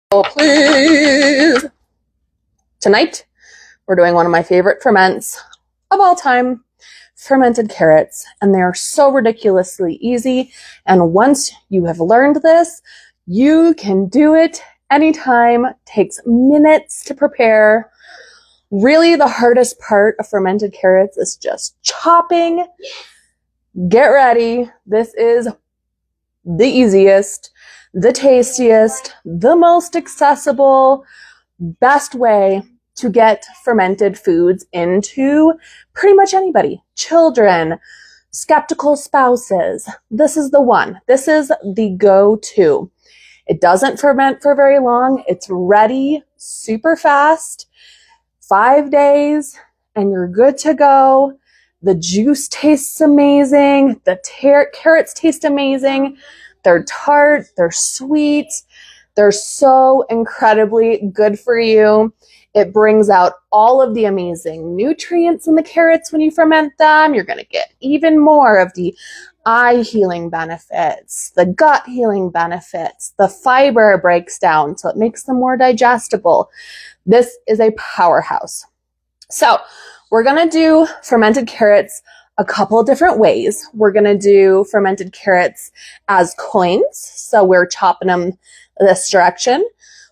Oh, please. Tonight, we're doing one of my favorite ferments of all time, fermented carrots. And they are so ridiculously easy. And once you have learned this, you can do it anytime. It takes minutes to prepare. Really, the hardest part of fermented carrots is just chopping. Get ready. This is the easiest, the tastiest, the most accessible, best way to get fermented foods into pretty much anybody. Children, skeptical spouses. This is the one. This is the go-to. It doesn't ferment for very long. It's ready super fast. 5 days and you're good to go. The juice tastes amazing. The carrots taste amazing. They're tart. They're sweet. They're so incredibly good for you. It brings out all of the amazing nutrients in the carrots when you ferment them. You're going to get even more of the eye healing benefits, the gut healing benefits. The fiber breaks down, so it makes them more digestible. This is a powerhouse. So we're going to do fermented carrots a couple of different ways. We're going to do fermented carrots as coins. So we're chopping them this direction.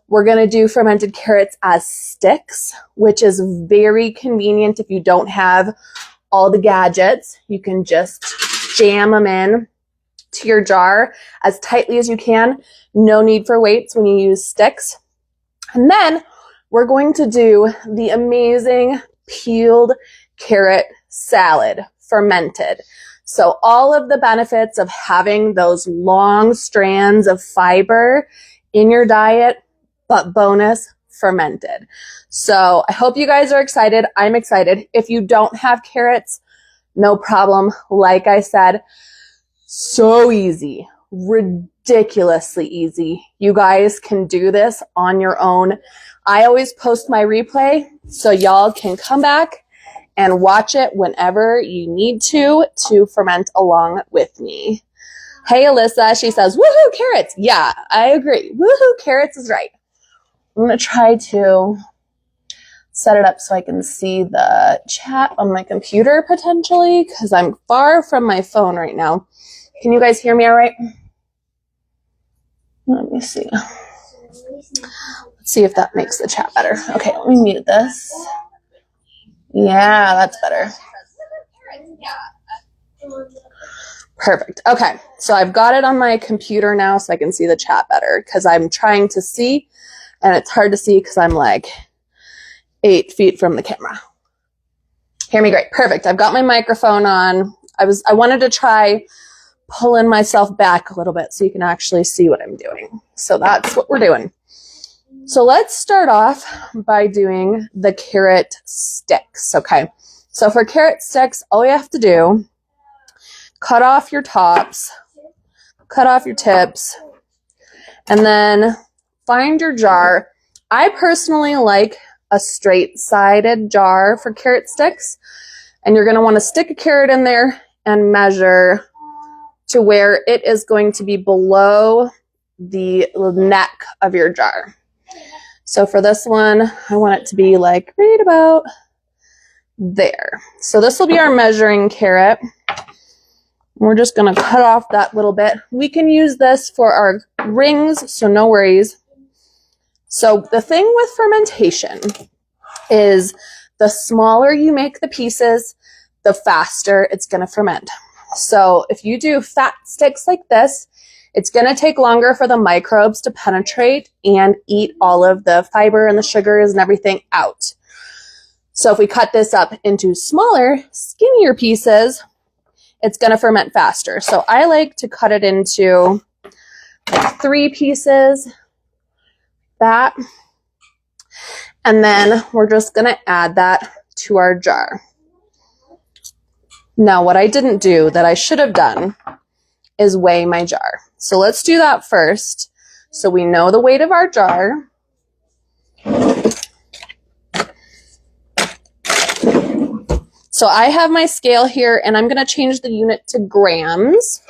We're going to do fermented carrots as sticks, which is very convenient if you don't have all the gadgets. You can just jam them in to your jar as tightly as you can. No need for weights when you use sticks. And then we're going to do the amazing peeled carrot salad, fermented. So all of the benefits of having those long strands of fiber in your diet, but bonus, fermented. So I hope you guys are excited. I'm excited. If you don't have carrots, no problem. Like I said, so easy, ridiculously easy. You guys can do this on your own. I always post my replay so y'all can come back and watch it whenever you need to ferment along with me. Hey, Alyssa, she says, woohoo, carrots. Yeah, I agree. Woohoo, carrots is right. I'm going to try to set it up so I can see the chat on my computer potentially, because I'm far from my phone right now. Can you guys hear me all right? Let me see. Let's see if that makes the chat better. Okay, let me mute this. Yeah, that's better. Perfect. Okay, so I've got it on my computer now so I can see the chat better, because I'm trying to see, and it's hard to see because I'm like 8 feet from the camera. Hear me great. Perfect. I've got my microphone on. I wanted to try pulling myself back a little bit so you can actually see what I'm doing. So that's what we're doing. So let's start off by doing the carrot sticks. Okay. So for carrot sticks, all you have to do, cut off your tops, cut off your tips, and then find your jar. I personally like a straight-sided jar for carrot sticks, and you're going to want to stick a carrot in there and measure to where it is going to be below the neck of your jar. So for this one, I want it to be like right about there. So this will be our measuring carrot. We're just going to cut off that little bit. We can use this for our rings, so no worries. So the thing with fermentation is the smaller you make the pieces, the faster it's going to ferment. So if you do fat sticks like this, it's going to take longer for the microbes to penetrate and eat all of the fiber and the sugars and everything out. So if we cut this up into smaller, skinnier pieces, it's going to ferment faster. So I like to cut it into like 3 pieces, that, and then we're just going to add that to our jar. Now, what I didn't do that I should have done is weigh my jar. So let's do that first so we know the weight of our jar. So I have my scale here, and I'm going to change the unit to grams.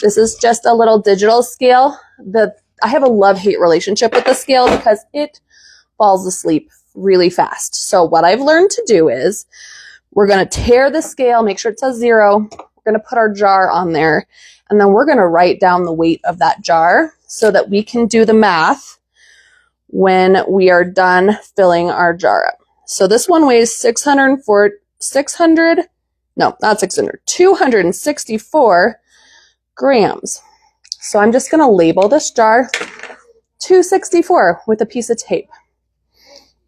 This is just a little digital scale. The I have a love-hate relationship with the scale because it falls asleep really fast. So what I've learned to do is we're going to tear the scale, make sure it says 0. We're going to put our jar on there, and then we're going to write down the weight of that jar so that we can do the math when we are done filling our jar up. So this one weighs 264 grams. So I'm just going to label this jar 264 with a piece of tape,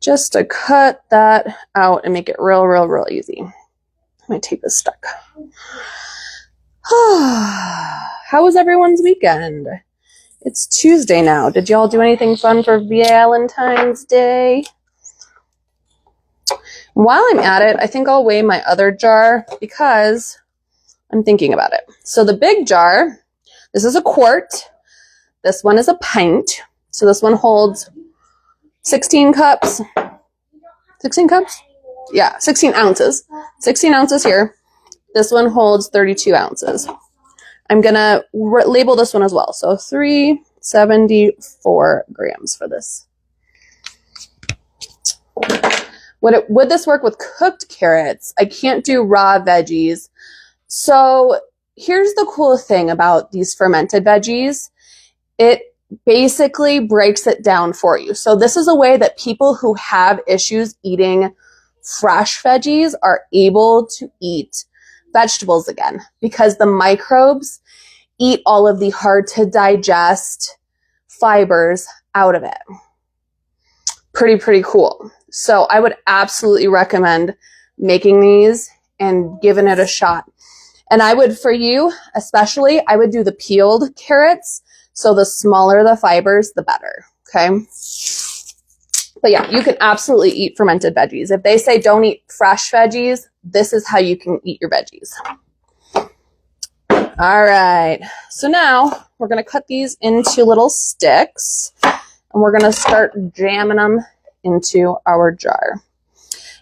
just to cut that out and make it real easy. My tape is stuck. How was everyone's weekend? It's Tuesday now. Did y'all do anything fun for Valentine's Day? While I'm at it, I think I'll weigh my other jar because I'm thinking about it. So the big jar, this is a quart. This one is a pint. So this one holds 16 cups. 16 cups? Yeah, 16 ounces. 16 ounces here. This one holds 32 ounces. I'm going to label this one as well. So 374 grams for this. Would this work with cooked carrots? I can't do raw veggies. So here's the cool thing about these fermented veggies. It basically breaks it down for you. So this is a way that people who have issues eating fresh veggies are able to eat vegetables again, because the microbes eat all of the hard to digest fibers out of it. Pretty cool. So I would absolutely recommend making these and giving it a shot. And I would, for you especially, I would do the peeled carrots. So the smaller the fibers, the better. Okay. But yeah, you can absolutely eat fermented veggies. If they say don't eat fresh veggies, this is how you can eat your veggies. All right. So now we're going to cut these into little sticks, and we're going to start jamming them into our jar.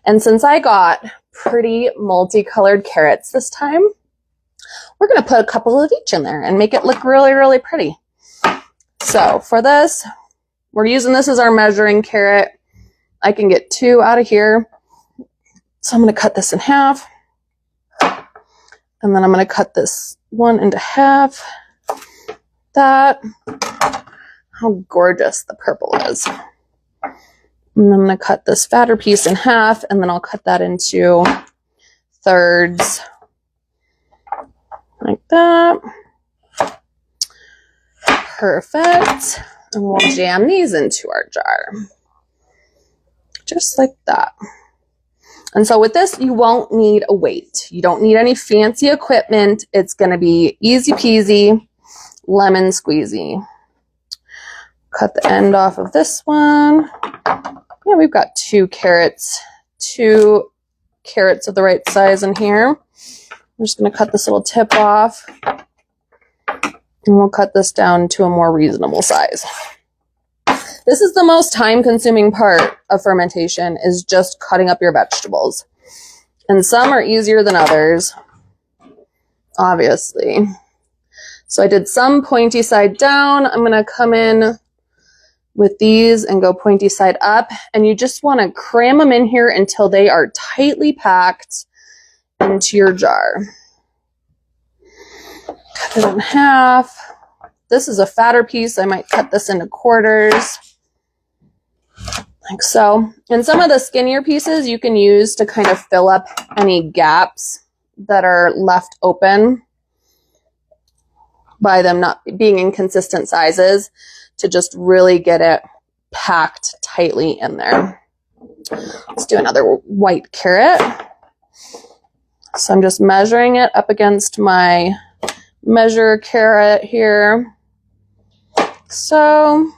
And since I got pretty multicolored carrots this time, we're going to put a couple of each in there and make it look really pretty. So for this, we're using this as our measuring carrot. I can get 2 out of here. So I'm going to cut this in half. And then I'm going to cut this one into half. That. How gorgeous the purple is. And then I'm going to cut this fatter piece in half, and then I'll cut that into thirds. Like that. Perfect. And we'll jam these into our jar. Just like that. And so with this, you won't need a weight. You don't need any fancy equipment. It's going to be easy peasy, lemon squeezy. Cut the end off of this one. Yeah, we've got 2 carrots. 2 carrots of the right size in here. I'm just going to cut this little tip off. And we'll cut this down to a more reasonable size. This is the most time-consuming part of fermentation, is just cutting up your vegetables. And some are easier than others, obviously. So I did some pointy side down. I'm going to come in with these and go pointy side up. And you just want to cram them in here until they are tightly packed into your jar. Cut it in half. This is a fatter piece. I might cut this into quarters. Like so. And some of the skinnier pieces you can use to kind of fill up any gaps that are left open by them not being in consistent sizes, to just really get it packed tightly in there. Let's do another white carrot. So I'm just measuring it up against my measure carrot here. So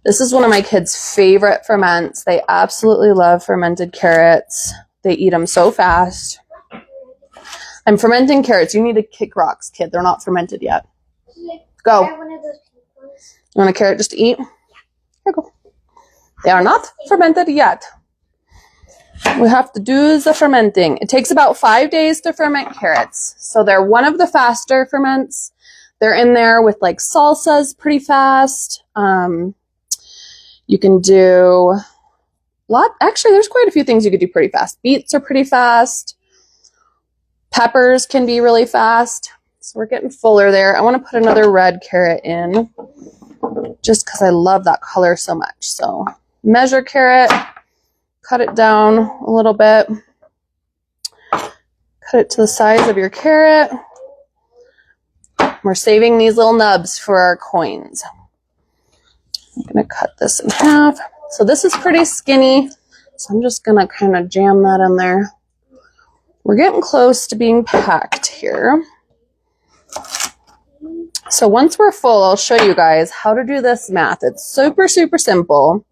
this is one of my kids' favorite ferments. They absolutely love fermented carrots. They eat them so fast. I'm fermenting carrots. You need to kick rocks, kid. They're not fermented yet. Go. You want a carrot just to eat? Here you go. They are not fermented yet. We have to do the fermenting. It takes about 5 days to ferment carrots. So they're one of the faster ferments They're in there with like salsas pretty fast. You can do actually, there's quite a few things you could do pretty fast. Beets are pretty fast. Peppers can be really fast. So we're getting fuller there. I want to put another red carrot in just because I love that color so much. So measure carrot, cut it down a little bit. Cut it to the size of your carrot. We're saving these little nubs for our coins. I'm going to cut this in half. So this is pretty skinny. So I'm just going to kind of jam that in there. We're getting close to being packed here. So once we're full, I'll show you guys how to do this math. It's super, super simple.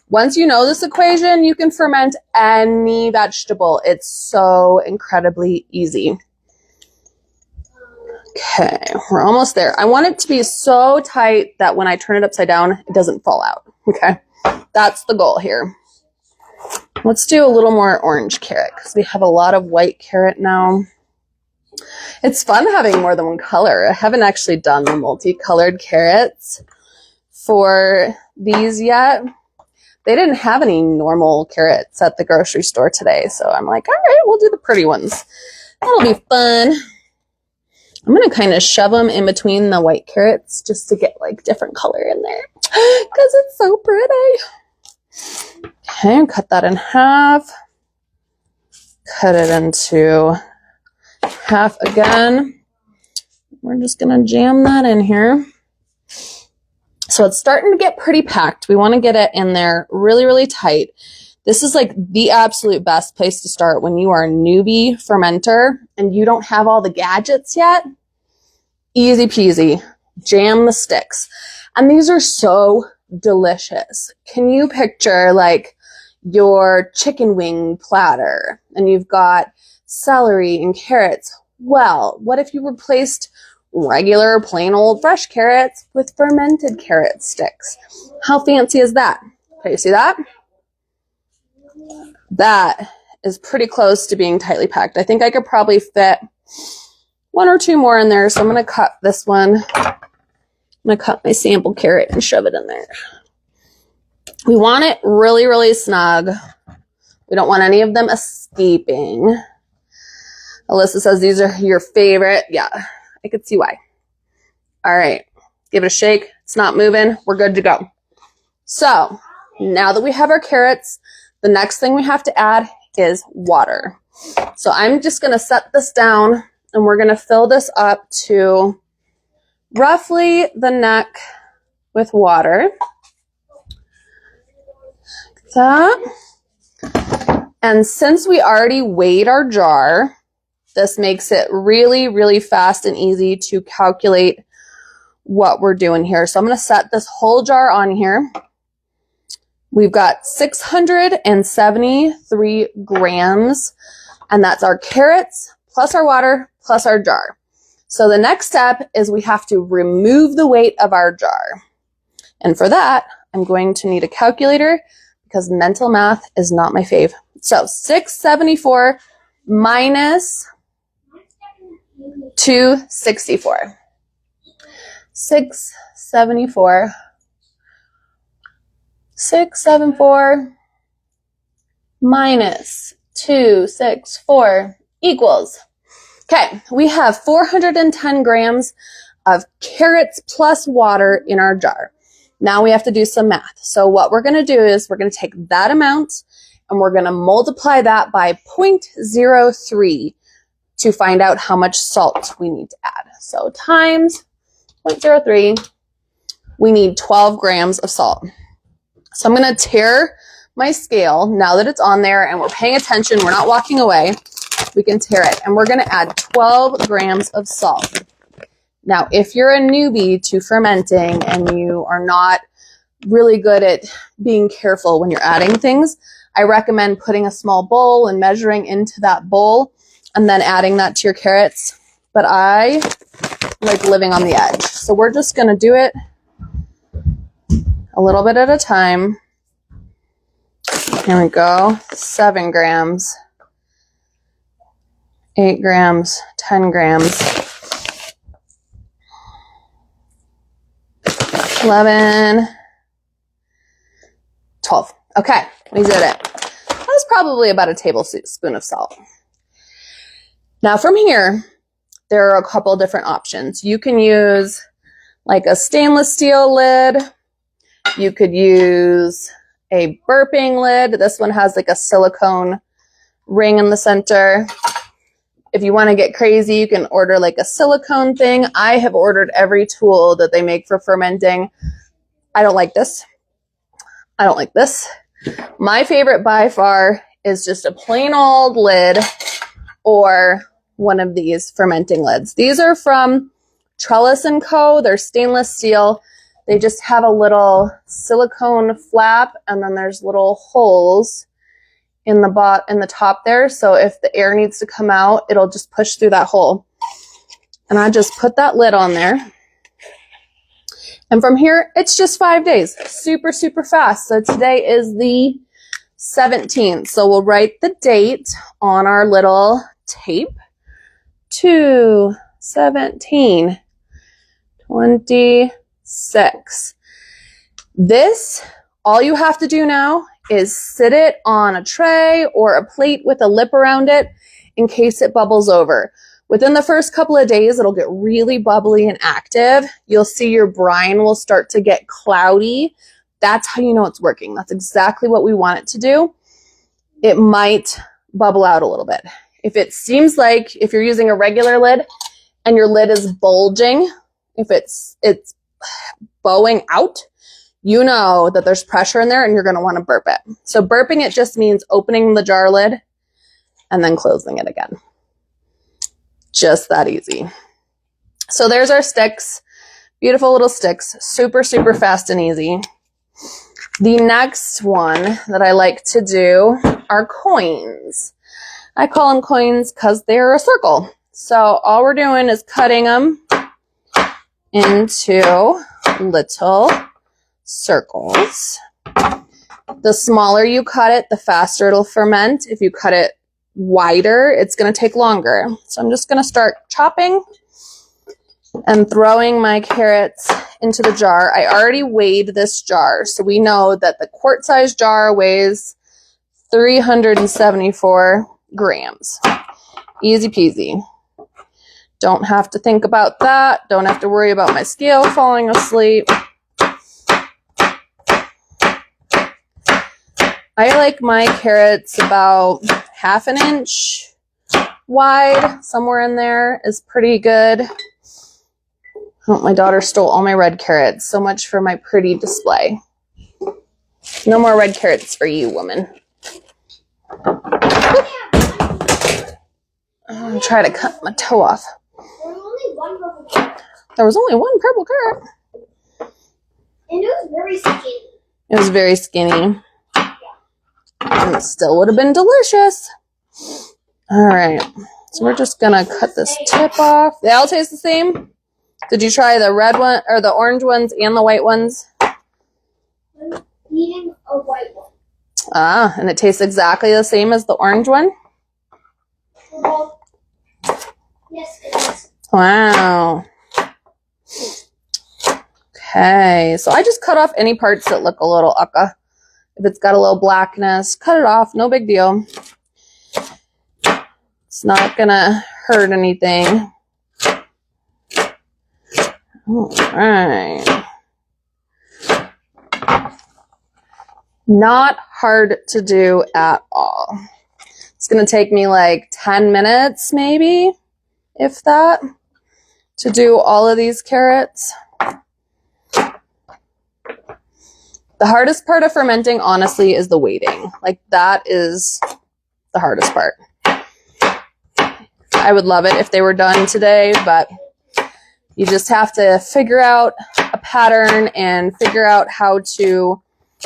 Once you know this equation, you can ferment any vegetable. It's so incredibly easy. Okay, we're almost there. I want it to be so tight that when I turn it upside down, it doesn't fall out. Okay, that's the goal here. Let's do a little more orange carrot because we have a lot of white carrot now. It's fun having more than one color. I haven't actually done the multicolored carrots for these yet. They didn't have any normal carrots at the grocery store today, so I'm like, all right, we'll do the pretty ones. That'll be fun. I'm going to kind of shove them in between the white carrots just to get like different color in there because it's so pretty. Okay, cut that in half. Cut it into half again. We're just going to jam that in here. So it's starting to get pretty packed. We want to get it in there really, really tight. This is like the absolute best place to start when you are a newbie fermenter and you don't have all the gadgets yet. Easy peasy. Jam the sticks. And these are so delicious. Can you picture like your chicken wing platter and you've got celery and carrots? Well, what if you replaced regular plain old fresh carrots with fermented carrot sticks? How fancy is that? Okay, you see that? That is pretty close to being tightly packed. I think I could probably fit one or two more in there, so I'm going to cut this one. I'm going to cut my sample carrot and shove it in there. We want it really, really snug. We don't want any of them escaping. Alyssa says these are your favorite. Yeah, I could see why. All right, give it a shake. It's not moving. We're good to go. So now that we have our carrots, the next thing we have to add is water. So I'm just going to set this down and we're going to fill this up to roughly the neck with water. Like that. And since we already weighed our jar, this makes it really, really fast and easy to calculate what we're doing here. So I'm going to set this whole jar on here. We've got 673 grams, and that's our carrots, plus our water, plus our jar. So the next step is we have to remove the weight of our jar. And for that, I'm going to need a calculator because mental math is not my fave. So 674 minus 264. 674 minus 264 equals. Okay, we have 410 grams of carrots plus water in our jar. Now we have to do some math. So what we're going to do is we're going to take that amount and we're going to multiply that by 0.03 to find out how much salt we need to add. So times 0.03, we need 12 grams of salt. So I'm going to tear my scale now that it's on there and we're paying attention. We're not walking away. We can tear it. And we're going to add 12 grams of salt. Now, if you're a newbie to fermenting and you are not really good at being careful when you're adding things, I recommend putting a small bowl and measuring into that bowl and then adding that to your carrots. But I like living on the edge. So we're just going to do it a little bit at a time. Here we go. 7 grams, 8 grams, 10 grams. 11, 12. Okay, we did it. That was probably about a tablespoon of salt. Now from here, there are a couple different options. You can use like a stainless steel lid. You could use a burping lid. This one has like a silicone ring in the center. If you want to get crazy, you can order like a silicone thing. I have ordered every tool that they make for fermenting. I don't like this. I don't like this. My favorite by far is just a plain old lid or one of these fermenting lids. These are from Trellis & Co. They're stainless steel. They just have a little silicone flap, and then there's little holes in the top there. So if the air needs to come out, it'll just push through that hole. And I just put that lid on there. And from here, it's just 5 days. Super, super fast. So today is the 17th. So we'll write the date on our little tape. 2/17/26. This, all you have to do now is sit it on a tray or a plate with a lip around it in case it bubbles over. Within the first couple of days, it'll get really bubbly and active. You'll see your brine will start to get cloudy. That's how you know it's working. That's exactly what we want it to do. It might bubble out a little bit. If it seems like, if you're using a regular lid and your lid is bulging, if it's bowing out, you know that there's pressure in there and you're going to want to burp it. So burping it just means opening the jar lid and then closing it again. Just that easy. So there's our sticks. Beautiful little sticks. Super, super fast and easy. The next one that I like to do are coins. I call them coins because they're a circle. So all we're doing is cutting them into little circles. The smaller you cut it, the faster it'll ferment. If you cut it wider, it's going to take longer. So I'm just going to start chopping and throwing my carrots into the jar. I already weighed this jar, so we know that the quart-sized jar weighs 374 grams. Easy peasy. Don't have to think about that. Don't have to worry about my scale falling asleep. I like my carrots about 1/2 inch wide. Somewhere in there is pretty good. Oh, my daughter stole all my red carrots. So much for my pretty display. No more red carrots for you, woman. I'm trying to cut my toe off. There was only one purple carrot. And it was very skinny. It was very skinny. And it still would have been delicious. All right. So we're just going to cut this tip off. They all taste the same? Did you try the red one or the orange ones and the white ones? I'm eating a white one. Ah, and it tastes exactly the same as the orange one? Well, yes, it is. Wow. Okay, so I just cut off any parts that look a little ucka. If it's got a little blackness, cut it off, no big deal. It's not gonna hurt anything. All right. Not hard to do at all. It's gonna take me like 10 minutes maybe, if that, to do all of these carrots. The hardest part of fermenting, honestly, is the waiting. Like, that is the hardest part. I would love it if they were done today, but you just have to figure out a pattern and figure out how to,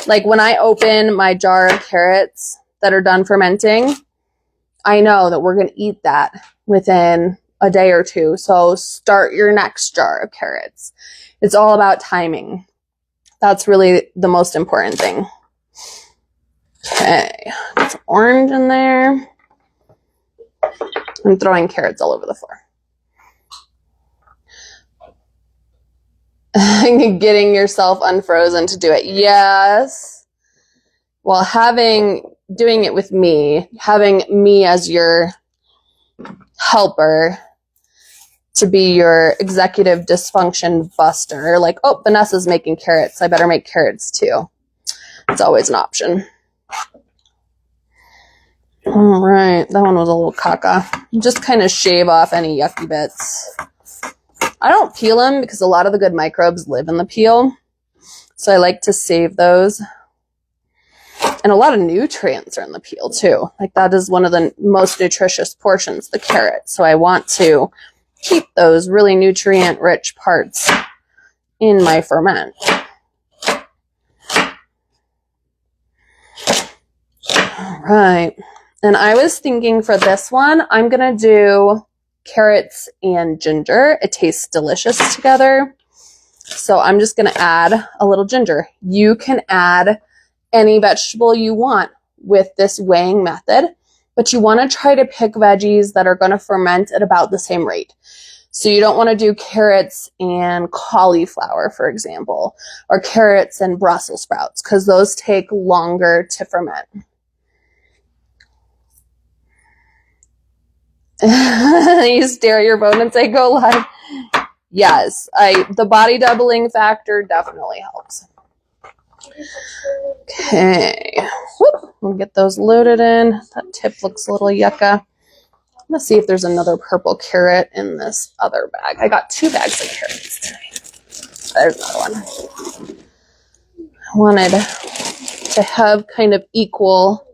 like when I open my jar of carrots that are done fermenting, I know that we're going to eat that within a day or two. So start your next jar of carrots. It's all about timing. That's really the most important thing. Okay, got some orange in there. I'm throwing carrots all over the floor. Getting yourself unfrozen to do it. Yes. Well, doing it with me, having me as your helper to be your executive dysfunction buster. Like, oh, Vanessa's making carrots. I better make carrots too. It's always an option. All right. That one was a little caca. Just kind of shave off any yucky bits. I don't peel them because a lot of the good microbes live in the peel. So I like to save those. And a lot of nutrients are in the peel too. Like that is one of the most nutritious portions, the carrot. So I want to keep those really nutrient-rich parts in my ferment. All right. And I was thinking for this one, I'm going to do carrots and ginger. It tastes delicious together. So I'm just going to add a little ginger. You can add any vegetable you want with this weighing method, but you want to try to pick veggies that are going to ferment at about the same rate. So you don't want to do carrots and cauliflower, for example, or carrots and Brussels sprouts, because those take longer to ferment. You stare at your phone and say, go live. Yes, the body doubling factor definitely helps. Okay, whoop, we'll get those loaded in. That tip looks a little yucca. Let's see if there's another purple carrot in this other bag. I got 2 bags of carrots today. There's another one. I wanted to have kind of equal,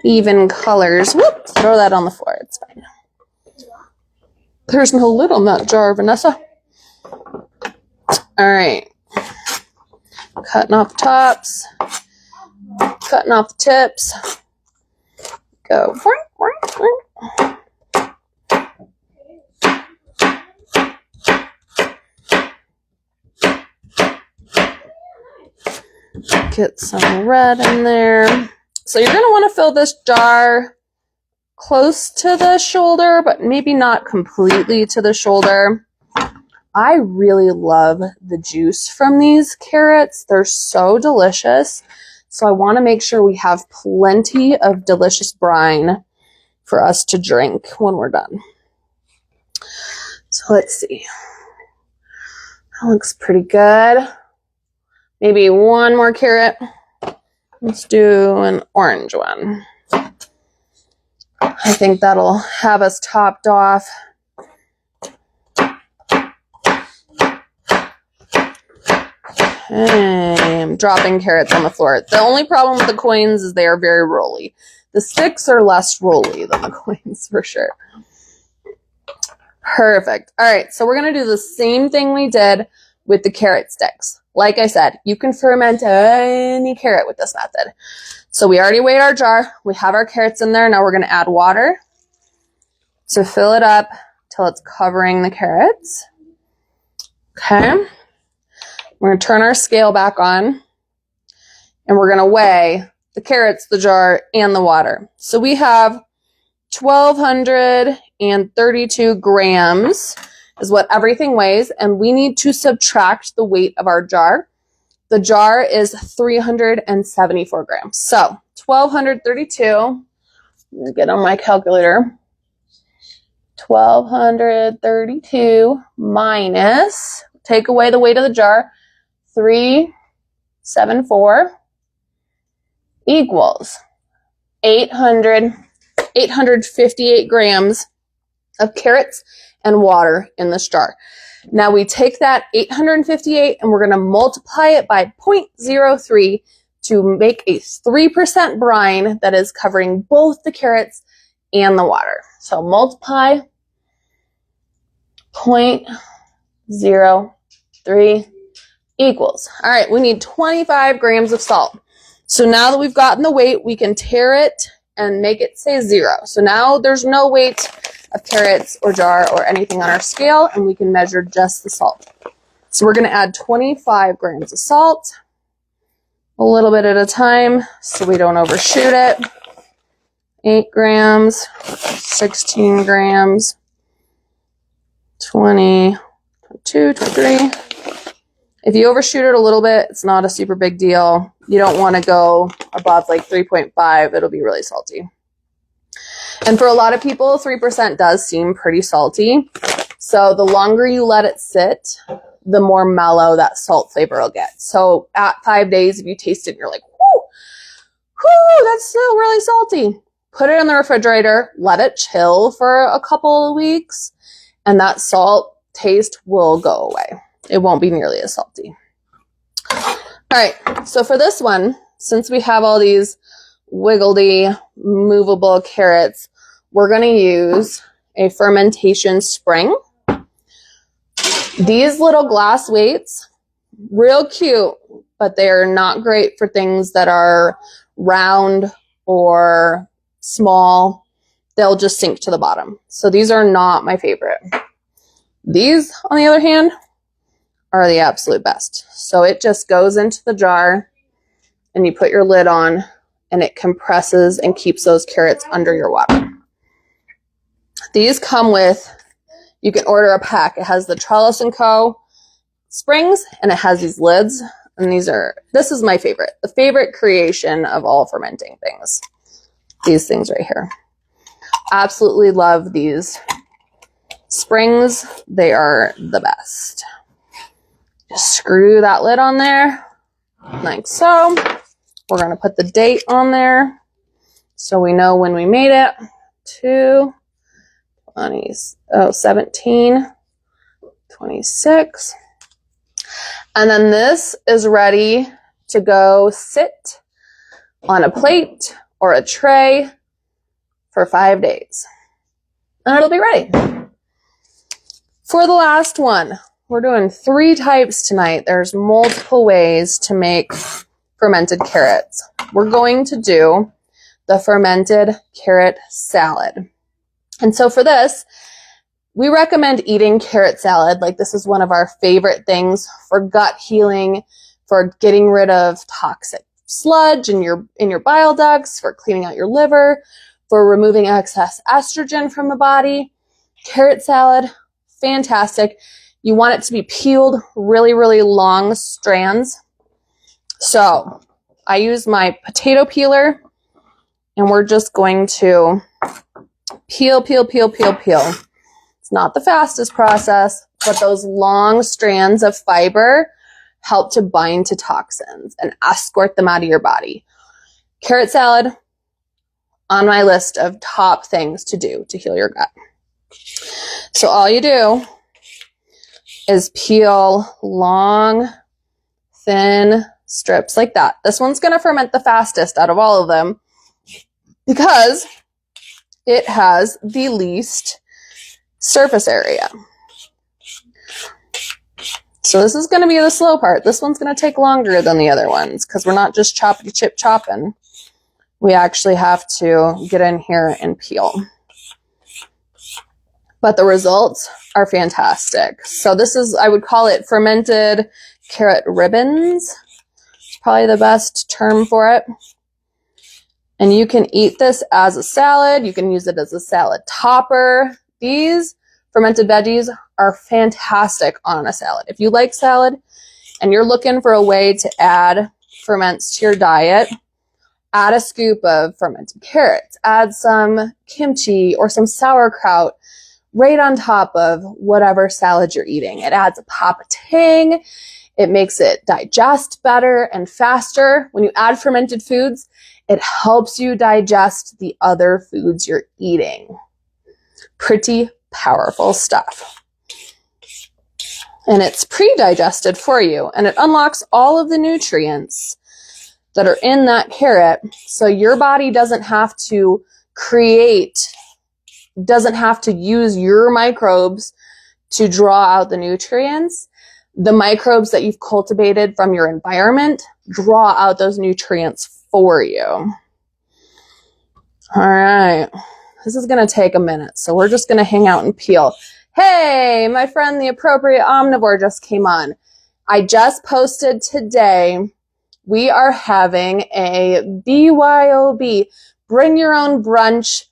even colors. Whoop, throw that on the floor. It's fine. There's no lid on that jar, Vanessa. All right. Cutting off the tops. Cutting off the tips. Go. Get some red in there. So you're going to want to fill this jar close to the shoulder, but maybe not completely to the shoulder. I really love the juice from these carrots. They're so delicious. So I want to make sure we have plenty of delicious brine for us to drink when we're done. So let's see. That looks pretty good. Maybe one more carrot. Let's do an orange one. I think that'll have us topped off. Okay, I'm dropping carrots on the floor. The only problem with the coins is they are very rolly. The sticks are less rolly than the coins for sure. Perfect. All right, so we're going to do the same thing we did with the carrot sticks. Like I said, you can ferment any carrot with this method. So we already weighed our jar. We have our carrots in there. Now we're going to add water to fill it up till it's covering the carrots. Okay. We're going to turn our scale back on, and we're going to weigh the carrots, the jar, and the water. So we have 1,232 grams is what everything weighs, and we need to subtract the weight of our jar. The jar is 374 grams. So 1,232, I'm going to get on my calculator. 1,232 minus, take away the weight of the jar, 374 equals 858 grams of carrots and water in this jar. Now we take that 858 and we're going to multiply it by 0.03 to make a 3% brine that is covering both the carrots and the water. So multiply 0.03 equals. All right, we need 25 grams of salt. So now that we've gotten the weight, we can tare it and make it say 0. So now there's no weight of carrots or jar or anything on our scale, and we can measure just the salt. So we're going to add 25 grams of salt, a little bit at a time so we don't overshoot it. 8 grams, 16 grams, 20, 22, 23. If you overshoot it a little bit, it's not a super big deal. You don't want to go above like 3.5. It'll be really salty. And for a lot of people, 3% does seem pretty salty. So the longer you let it sit, the more mellow that salt flavor will get. So at 5 days, if you taste it, you're like, whoo, that's still really salty. Put it in the refrigerator, let it chill for a couple of weeks, and that salt taste will go away. It won't be nearly as salty. All right, so for this one, since we have all these wiggledy, movable carrots, we're going to use a fermentation spring. These little glass weights, real cute, but they're not great for things that are round or small. They'll just sink to the bottom. So these are not my favorite. These, on the other hand, are the absolute best. So it just goes into the jar and you put your lid on and it compresses and keeps those carrots under your water. These come with, you can order a pack. It has the Trellis & Co. springs and it has these lids. And this is my favorite. The favorite creation of all fermenting things. These things right here. Absolutely love these springs. They are the best. Just screw that lid on there like so. We're going to put the date on there so we know when we made it. 17, 26. And then this is ready to go sit on a plate or a tray for 5 days. And it'll be ready. For the last one, we're doing 3 types tonight. There's multiple ways to make fermented carrots. We're going to do the fermented carrot salad. And so for this, we recommend eating carrot salad. Like, this is one of our favorite things for gut healing, for getting rid of toxic sludge in your bile ducts, for cleaning out your liver, for removing excess estrogen from the body. Carrot salad, fantastic. You want it to be peeled really, really long strands. So I use my potato peeler and we're just going to peel. It's not the fastest process, but those long strands of fiber help to bind to toxins and escort them out of your body. Carrot salad, on my list of top things to do to heal your gut. So all you do is peel long, thin strips like that. This one's going to ferment the fastest out of all of them because it has the least surface area. So this is going to be the slow part. This one's going to take longer than the other ones because we're not just choppity chip chopping. We actually have to get in here and peel. But the results are fantastic. So this is, I would call it fermented carrot ribbons. It's probably the best term for it. And you can eat this as a salad. You can use it as a salad topper. These fermented veggies are fantastic on a salad. If you like salad and you're looking for a way to add ferments to your diet, add a scoop of fermented carrots, add some kimchi or some sauerkraut right on top of whatever salad you're eating. It adds a pop of tang. It makes it digest better and faster. When you add fermented foods, it helps you digest the other foods you're eating. Pretty powerful stuff. And it's pre-digested for you, and it unlocks all of the nutrients that are in that carrot, so your body doesn't have to use your microbes to draw out the nutrients. The microbes that you've cultivated from your environment draw out those nutrients for you. All right. This is going to take a minute, so we're just going to hang out and peel. Hey, my friend, the Appropriate Omnivore just came on. I just posted today, we are having a BYOB, Bring Your Own Brunch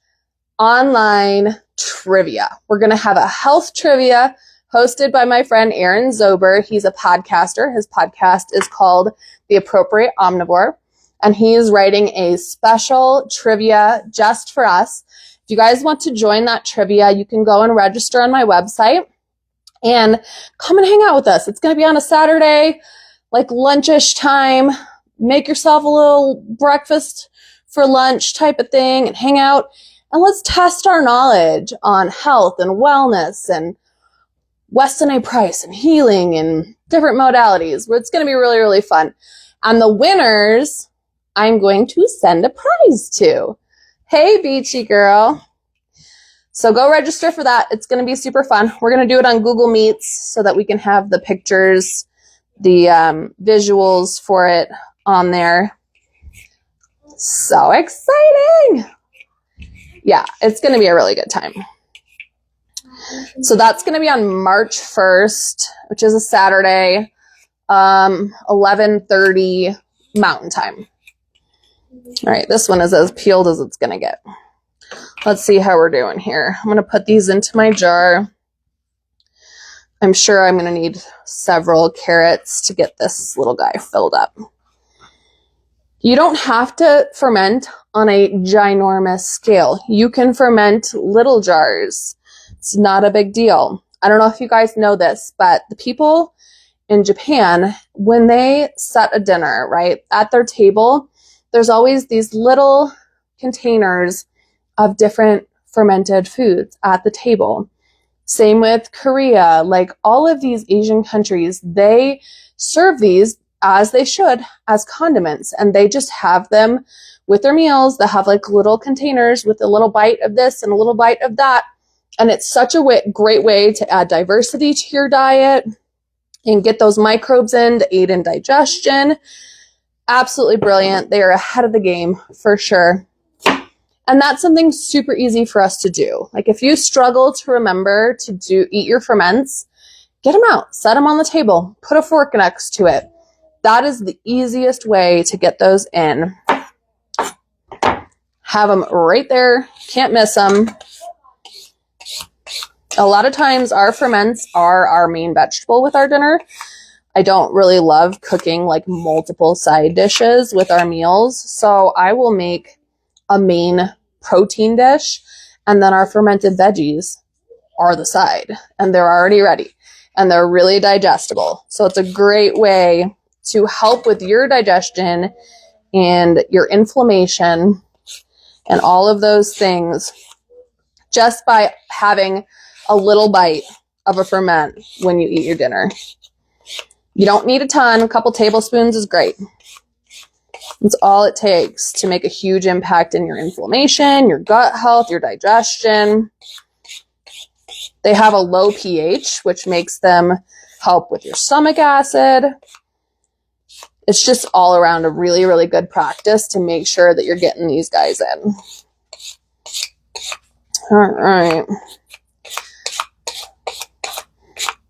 online trivia. We're going to have a health trivia hosted by my friend Aaron Zober. He's a podcaster. His podcast is called The Appropriate Omnivore, and he's writing a special trivia just for us. If you guys want to join that trivia, you can go and register on my website and come and hang out with us. It's going to be on a Saturday, like lunchish time. Make yourself a little breakfast for lunch type of thing and hang out. And let's test our knowledge on health and wellness and Weston A. Price and healing and different modalities. It's going to be really, really fun. And the winners, I'm going to send a prize to. Hey, Beachy girl. So go register for that. It's going to be super fun. We're going to do it on Google Meets so that we can have the pictures, the visuals for it on there. So exciting. Yeah, it's going to be a really good time. So that's going to be on March 1st, which is a Saturday, 11:30 Mountain Time. All right, this one is as peeled as it's going to get. Let's see how we're doing here. I'm going to put these into my jar. I'm sure I'm going to need several carrots to get this little guy filled up. You don't have to ferment on a ginormous scale. You can ferment little jars. It's not a big deal. I don't know if you guys know this, but the people in Japan, when they set a dinner, right, at their table, there's always these little containers of different fermented foods at the table. Same with Korea. Like all of these Asian countries, they serve these as they should as condiments, and they just have them with their meals. They have like little containers with a little bite of this and a little bite of that. And it's such a great way to add diversity to your diet and get those microbes in to aid in digestion. Absolutely brilliant. They are ahead of the game for sure. And that's something super easy for us to do. Like if you struggle to remember to eat your ferments, get them out, set them on the table, put a fork next to it. That is the easiest way to get those in. Have them right there. Can't miss them. A lot of times our ferments are our main vegetable with our dinner. I don't really love cooking like multiple side dishes with our meals. So I will make a main protein dish, and then our fermented veggies are the side, and they're already ready, and they're really digestible. So it's a great way to help with your digestion and your inflammation and all of those things just by having a little bite of a ferment when you eat your dinner. You don't need a ton. A couple tablespoons is great. It's all it takes to make a huge impact in your inflammation, your gut health, your digestion. They have a low pH, which makes them help with your stomach acid. It's just all around a really, really good practice to make sure that you're getting these guys in. All right.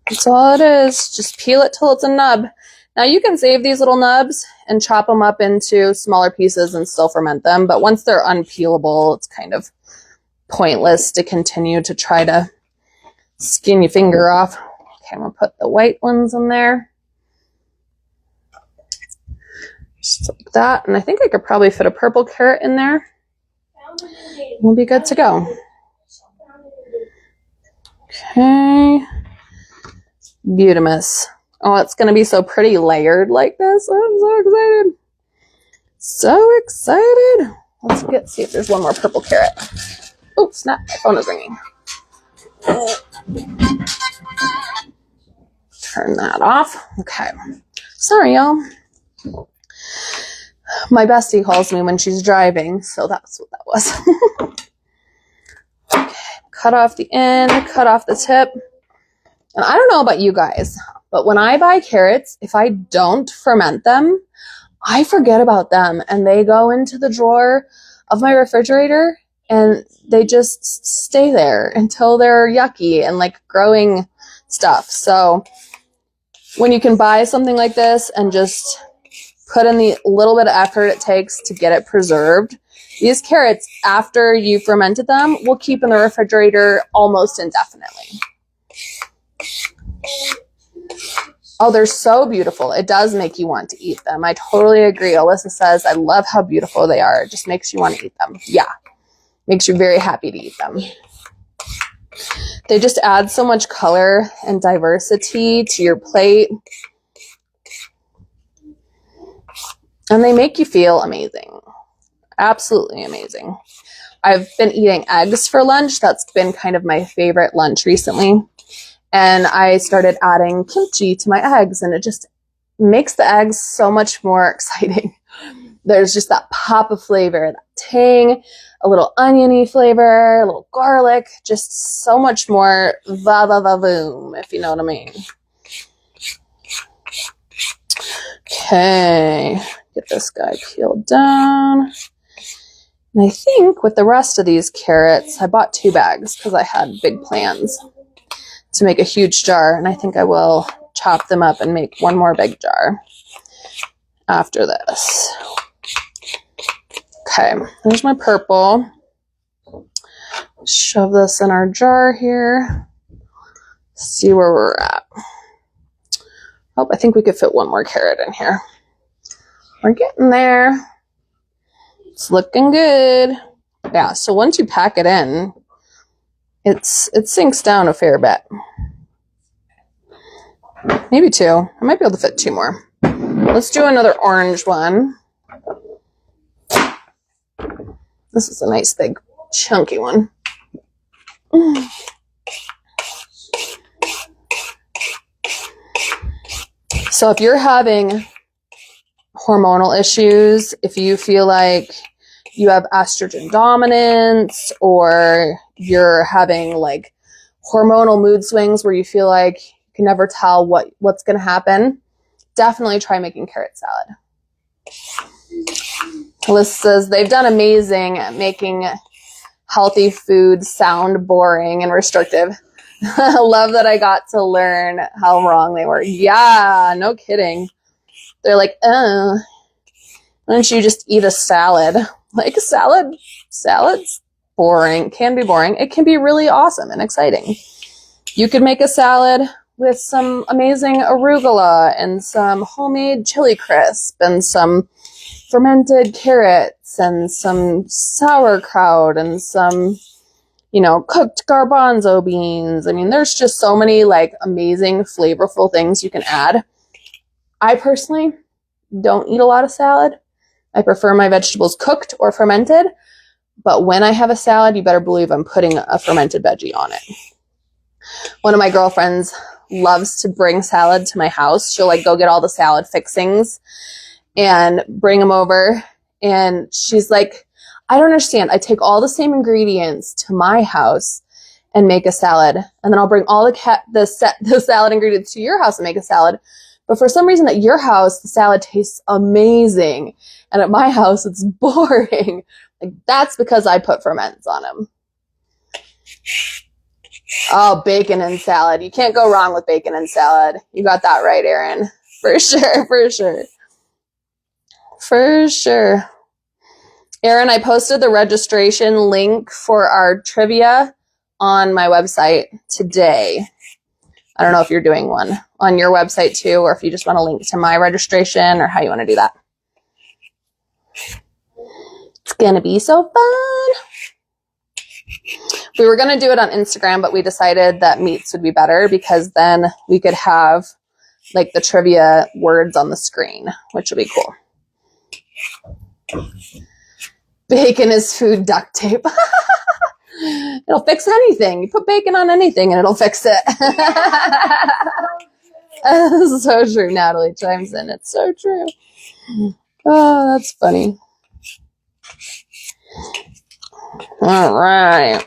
That's all it is. Just peel it till it's a nub. Now you can save these little nubs and chop them up into smaller pieces and still ferment them. But once they're unpeelable, it's kind of pointless to continue to try to skin your finger off. Okay, I'm going to put the white ones in there. Just like that. And I think I could probably fit a purple carrot in there. We'll be good to go. Okay. Beautimous. Oh, it's going to be so pretty layered like this. I'm so excited. So excited. Let's see if there's one more purple carrot. Oh, snap. My phone is ringing. Turn that off. Okay. Sorry, y'all. My bestie calls me when she's driving, so that's what that was. Okay. Cut off the end, cut off the tip. And I don't know about you guys, but when I buy carrots, if I don't ferment them, I forget about them and they go into the drawer of my refrigerator and they just stay there until they're yucky and like growing stuff. So when you can buy something like this and just put in the little bit of effort it takes to get it preserved, these carrots, after you fermented them, will keep in the refrigerator almost indefinitely. Oh, they're so beautiful. It does make you want to eat them. I totally agree. Alyssa says, I love how beautiful they are. It just makes you want to eat them. Yeah. Makes you very happy to eat them. They just add so much color and diversity to your plate. And they make you feel amazing. Absolutely amazing. I've been eating eggs for lunch. That's been kind of my favorite lunch recently. And I started adding kimchi to my eggs, and it just makes the eggs so much more exciting. There's just that pop of flavor, that tang, a little oniony flavor, a little garlic, just so much more va-va-va-voom, if you know what I mean. Okay, get this guy peeled down. And I think with the rest of these carrots, I bought 2 bags because I had big plans to make a huge jar, and I think I will chop them up and make one more big jar after this. Okay, there's my purple. Shove this in our jar here. See where we're at. Oh, I think we could fit one more carrot in here. We're getting there. It's looking good. Yeah, so once you pack it in, it sinks down a fair bit. Maybe 2. I might be able to fit 2 more. Let's do another orange one. This is a nice big chunky one. So if you're having hormonal issues, if you feel like you have estrogen dominance, or you're having like hormonal mood swings where you feel like you can never tell what's going to happen, definitely try making carrot salad. Alyssa says they've done amazing at making healthy food sound boring and restrictive. I love that I got to learn how wrong they were. Yeah, no kidding. They're like, why don't you just eat a salad? Like, salad's boring, can be boring. It can be really awesome and exciting. You could make a salad with some amazing arugula and some homemade chili crisp and some fermented carrots and some sauerkraut and some, cooked garbanzo beans. I mean, there's just so many like amazing flavorful things you can add. I personally don't eat a lot of salad. I prefer my vegetables cooked or fermented, but when I have a salad, you better believe I'm putting a fermented veggie on it. One of my girlfriends loves to bring salad to my house. She'll like go get all the salad fixings and bring them over. And she's like, I don't understand. I take all the same ingredients to my house and make a salad. And then I'll bring all the salad ingredients to your house and make a salad. But for some reason at your house, the salad tastes amazing. And at my house, it's boring. Like, that's because I put ferments on them. Oh, bacon and salad. You can't go wrong with bacon and salad. You got that right, Erin. For sure, for sure. For sure. Erin, I posted the registration link for our trivia on my website today. I don't know if you're doing one on your website too, or if you just want to link to my registration, or how you want to do that. It's going to be so fun. We were going to do it on Instagram, but we decided that meets would be better because then we could have like the trivia words on the screen, which would be cool. Bacon is food duct tape. It'll fix anything. You put bacon on anything and it'll fix it. That's so true. Natalie chimes in. It's so true. Oh, that's funny. All right.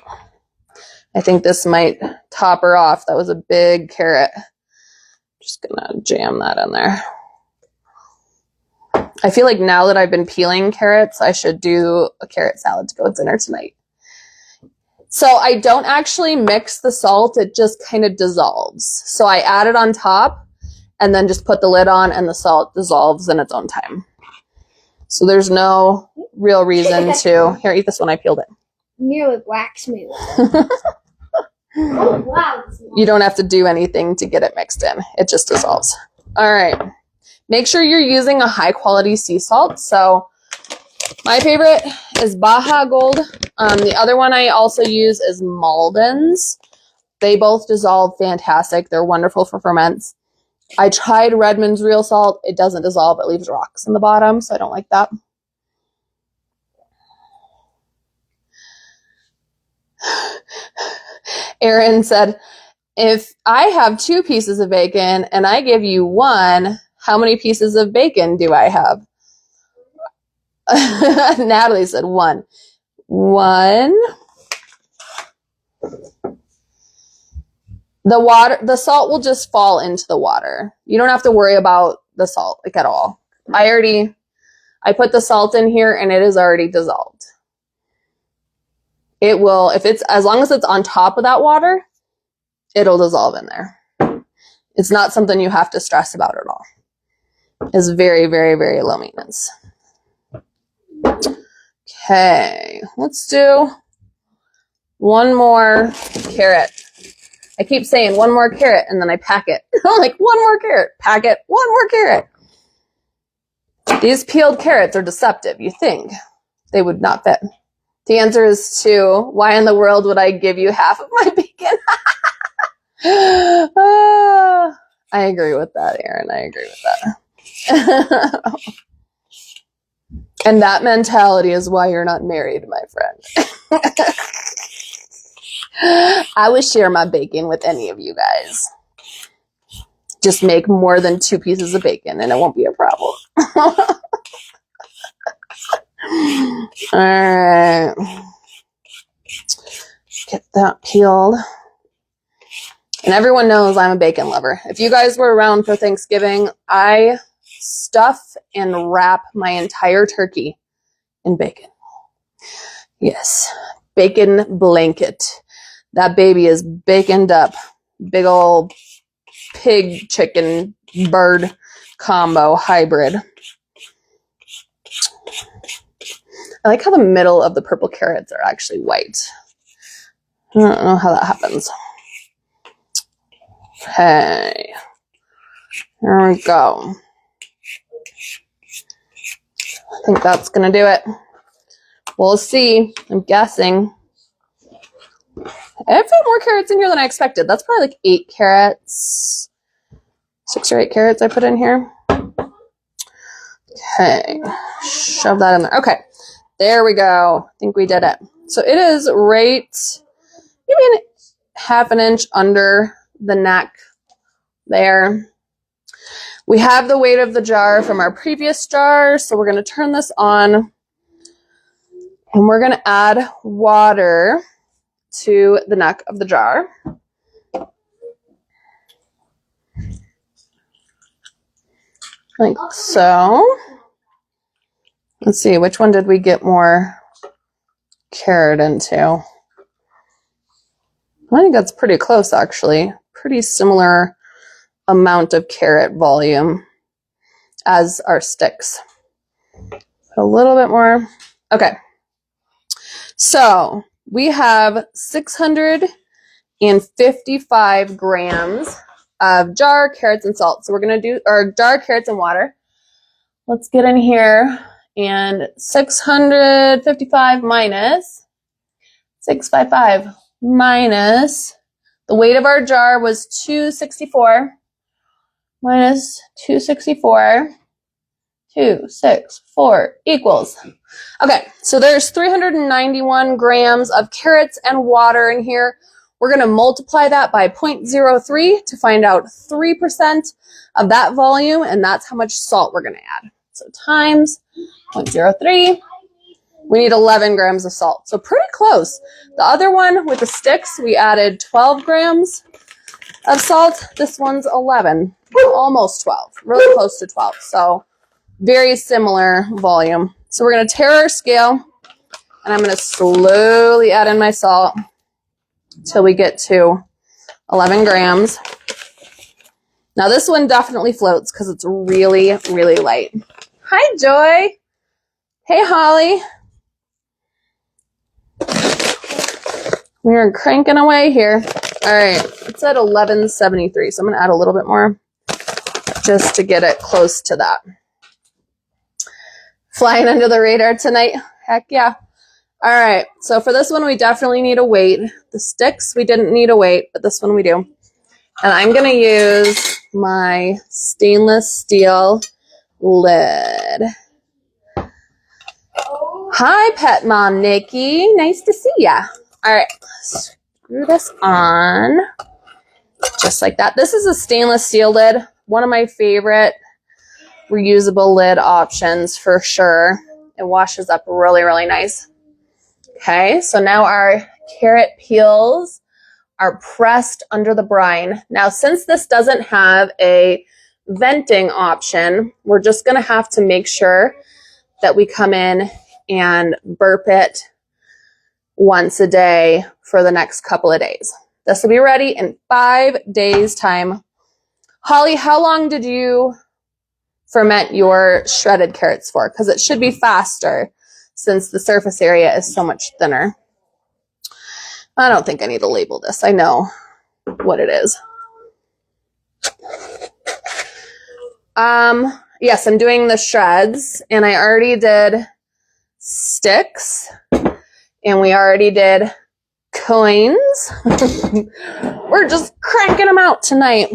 I think this might top her off. That was a big carrot. Just gonna jam that in there. I feel like now that I've been peeling carrots, I should do a carrot salad to go with dinner tonight. So I don't actually mix the salt. It just kind of dissolves. So I add it on top and then just put the lid on and the salt dissolves in its own time. So there's no real reason to... Here, eat this one. I peeled it. Nearly black smooth. Oh, wow. You don't have to do anything to get it mixed in. It just dissolves. All right. Make sure you're using a high quality sea salt. So my favorite is Baja Gold. The other one I also use is Malden's. They both dissolve fantastic. They're wonderful for ferments. I tried Redmond's real salt. It doesn't dissolve. It leaves rocks in the bottom, so I don't like that. Aaron said, if I have 2 pieces of bacon and I give you 1, how many pieces of bacon do I have? Natalie said 1. 1. The salt will just fall into the water. You don't have to worry about the salt like at all. I put the salt in here and it is already dissolved. It will, as long as it's on top of that water, it'll dissolve in there. It's not something you have to stress about at all. It's very, very, very low maintenance. Okay, let's do 1 more carrot. I keep saying 1 more carrot and then I pack it. I'm like, 1 more carrot, pack it, 1 more carrot. These peeled carrots are deceptive. You think they would not fit. The answer is 2. Why in the world would I give you half of my bacon? I agree with that, Aaron. I agree with that. And that mentality is why you're not married, my friend. I would share my bacon with any of you guys. Just make more than 2 pieces of bacon and it won't be a problem. All right. Get that peeled. And everyone knows I'm a bacon lover. If you guys were around for Thanksgiving, I stuff and wrap my entire turkey in bacon. Yes, bacon blanket. That baby is baconed up. Big old pig, chicken, bird combo hybrid. I like how the middle of the purple carrots are actually white. I don't know how that happens. Okay. There we go. I think that's going to do it. We'll see. I'm guessing. I have more carrots in here than I expected. That's probably like 8 carrots. 6 or 8 carrots I put in here. Okay. Shove that in there. Okay. There we go. I think we did it. So it is right maybe half an inch under the neck there. We have the weight of the jar from our previous jar, so we're going to turn this on and we're going to add water to the neck of the jar. Like so. Let's see, which one did we get more carrot into? I think that's pretty close, actually. Pretty similar amount of carrot volume as our sticks. Put a little bit more. Okay. So we have 655 grams of jar, carrots, and salt. So we're going to do our jar, carrots, and water. Let's get in here. And 655 minus 655 minus the weight of our jar was 264 minus 264, 264 equals. Okay, so there's 391 grams of carrots and water in here. We're going to multiply that by 0.03 to find out 3% of that volume, and that's how much salt we're going to add. So times 0.03. We need 11 grams of salt. So pretty close. The other one with the sticks, we added 12 grams of salt. This one's 11, almost 12, really close to 12. So very similar volume. So we're going to tare our scale, and I'm going to slowly add in my salt till we get to 11 grams. Now this one definitely floats because it's really, really light. Hi, Joy. Hey, Holly. We are cranking away here. All right, it's at 1173, so I'm going to add a little bit more just to get it close to that. Flying under the radar tonight. Heck yeah. All right, so for this one, we definitely need a weight. The sticks, we didn't need a weight, but this one we do. And I'm going to use my stainless steel lid. Hi, Pet Mom Nikki. Nice to see ya. All right, screw this on just like that. This is a stainless steel lid. One of my favorite reusable lid options for sure. It washes up really, really nice. Okay, so now our carrot peels are pressed under the brine. Now, since this doesn't have a venting option, we're just going to have to make sure that we come in and burp it once a day for the next couple of days. This will be ready in 5 days' time. Holly, how long did you ferment your shredded carrots for? Because it should be faster since the surface area is so much thinner. I don't think I need to label this. I know what it is. Yes, I'm doing the shreds, and I already did sticks, and we already did coins. We're just cranking them out tonight.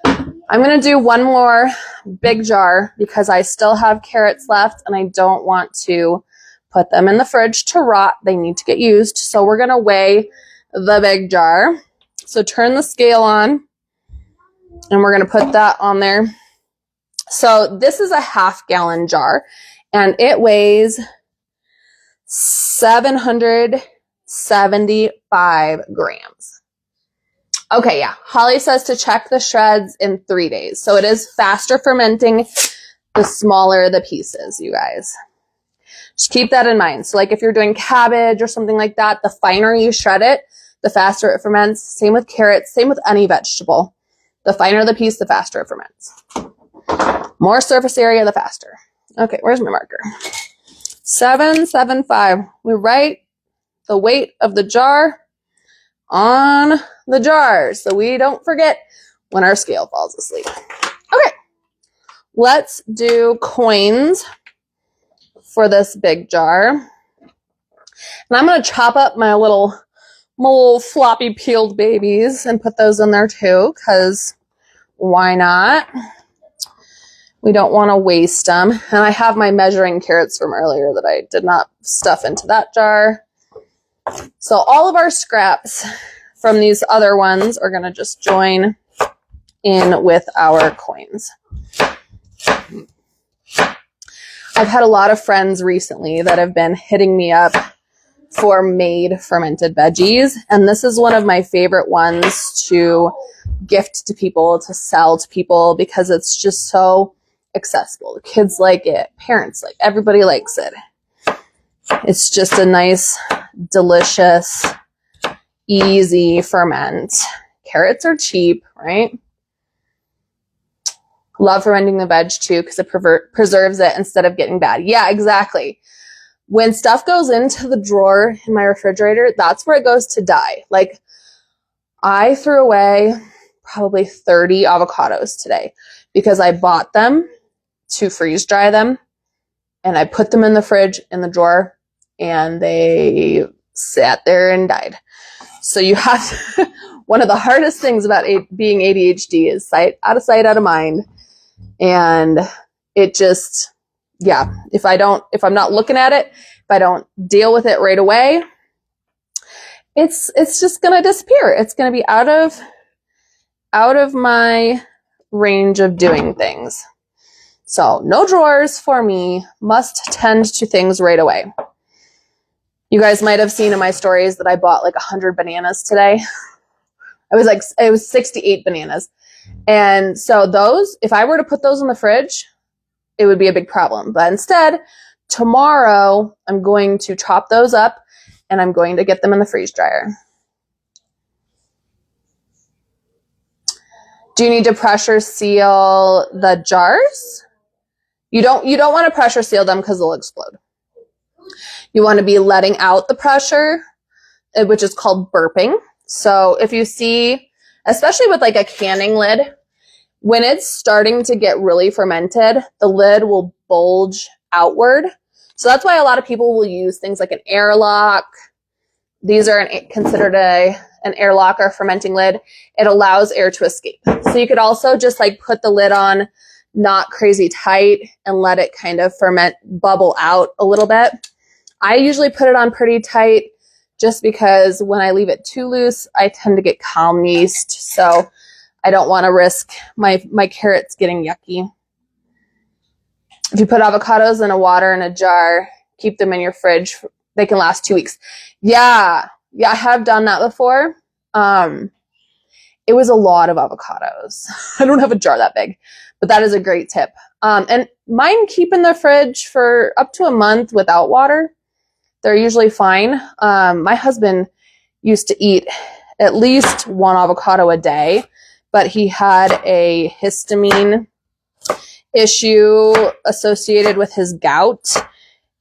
I'm going to do one more big jar because I still have carrots left, and I don't want to put them in the fridge to rot. They need to get used. So we're going to weigh the big jar. So turn the scale on, and we're going to put that on there. So this is a half-gallon jar, and it weighs 775 grams. Okay, yeah. Holly says to check the shreds in 3 days. So it is faster fermenting the smaller the pieces, you guys. Just keep that in mind. So like if you're doing cabbage or something like that, the finer you shred it, the faster it ferments. Same with carrots, same with any vegetable. The finer the piece, the faster it ferments. More surface area, the faster. Okay, where's my marker? 775. We write the weight of the jar on the jar so we don't forget when our scale falls asleep. Okay, let's do coins for this big jar. And I'm going to chop up my little floppy peeled babies and put those in there too, because why not? We don't want to waste them. And I have my measuring carrots from earlier that I did not stuff into that jar. So all of our scraps from these other ones are going to just join in with our coins. I've had a lot of friends recently that have been hitting me up for made fermented veggies, and this is one of my favorite ones to gift to people, to sell to people, because it's just so accessible. The kids like it, parents like it, everybody likes it. It's just a nice, delicious, easy ferment. Carrots are cheap, right? Love fermenting the veg too because it preserves it instead of getting bad. Yeah, exactly. When stuff goes into the drawer in my refrigerator, that's where it goes to die. Like, I threw away probably 30 avocados today because I bought them to freeze dry them, and I put them in the fridge in the drawer, and they sat there and died. So you have to, one of the hardest things about being ADHD is out of sight, out of mind. And it just, yeah, if I'm not looking at it, if I don't deal with it right away, it's just going to disappear. It's going to be out of my range of doing things. So no drawers for me, must tend to things right away. You guys might have seen in my stories that I bought like 100 bananas today. It was 68 bananas. And so those, if I were to put those in the fridge, it would be a big problem. But instead, tomorrow, I'm going to chop those up and I'm going to get them in the freeze dryer. Do you need to pressure seal the jars? You don't want to pressure seal them because they'll explode. You want to be letting out the pressure, which is called burping. So if you see, especially with like a canning lid, when it's starting to get really fermented, the lid will bulge outward. So that's why a lot of people will use things like an airlock. These are considered an airlock or fermenting lid. It allows air to escape. So you could also just like put the lid on not crazy tight and let it kind of ferment, bubble out a little bit. I usually put it on pretty tight just because when I leave it too loose, I tend to get calm yeast. So I don't want to risk my carrots getting yucky. If you put avocados in a water in a jar, keep them in your fridge, they can last 2 weeks. Yeah, I have done that before. It was a lot of avocados. I don't have a jar that big, but that is a great tip. And mine keep in the fridge for up to a month without water. They're usually fine. My husband used to eat at least one avocado a day, but he had a histamine issue associated with his gout,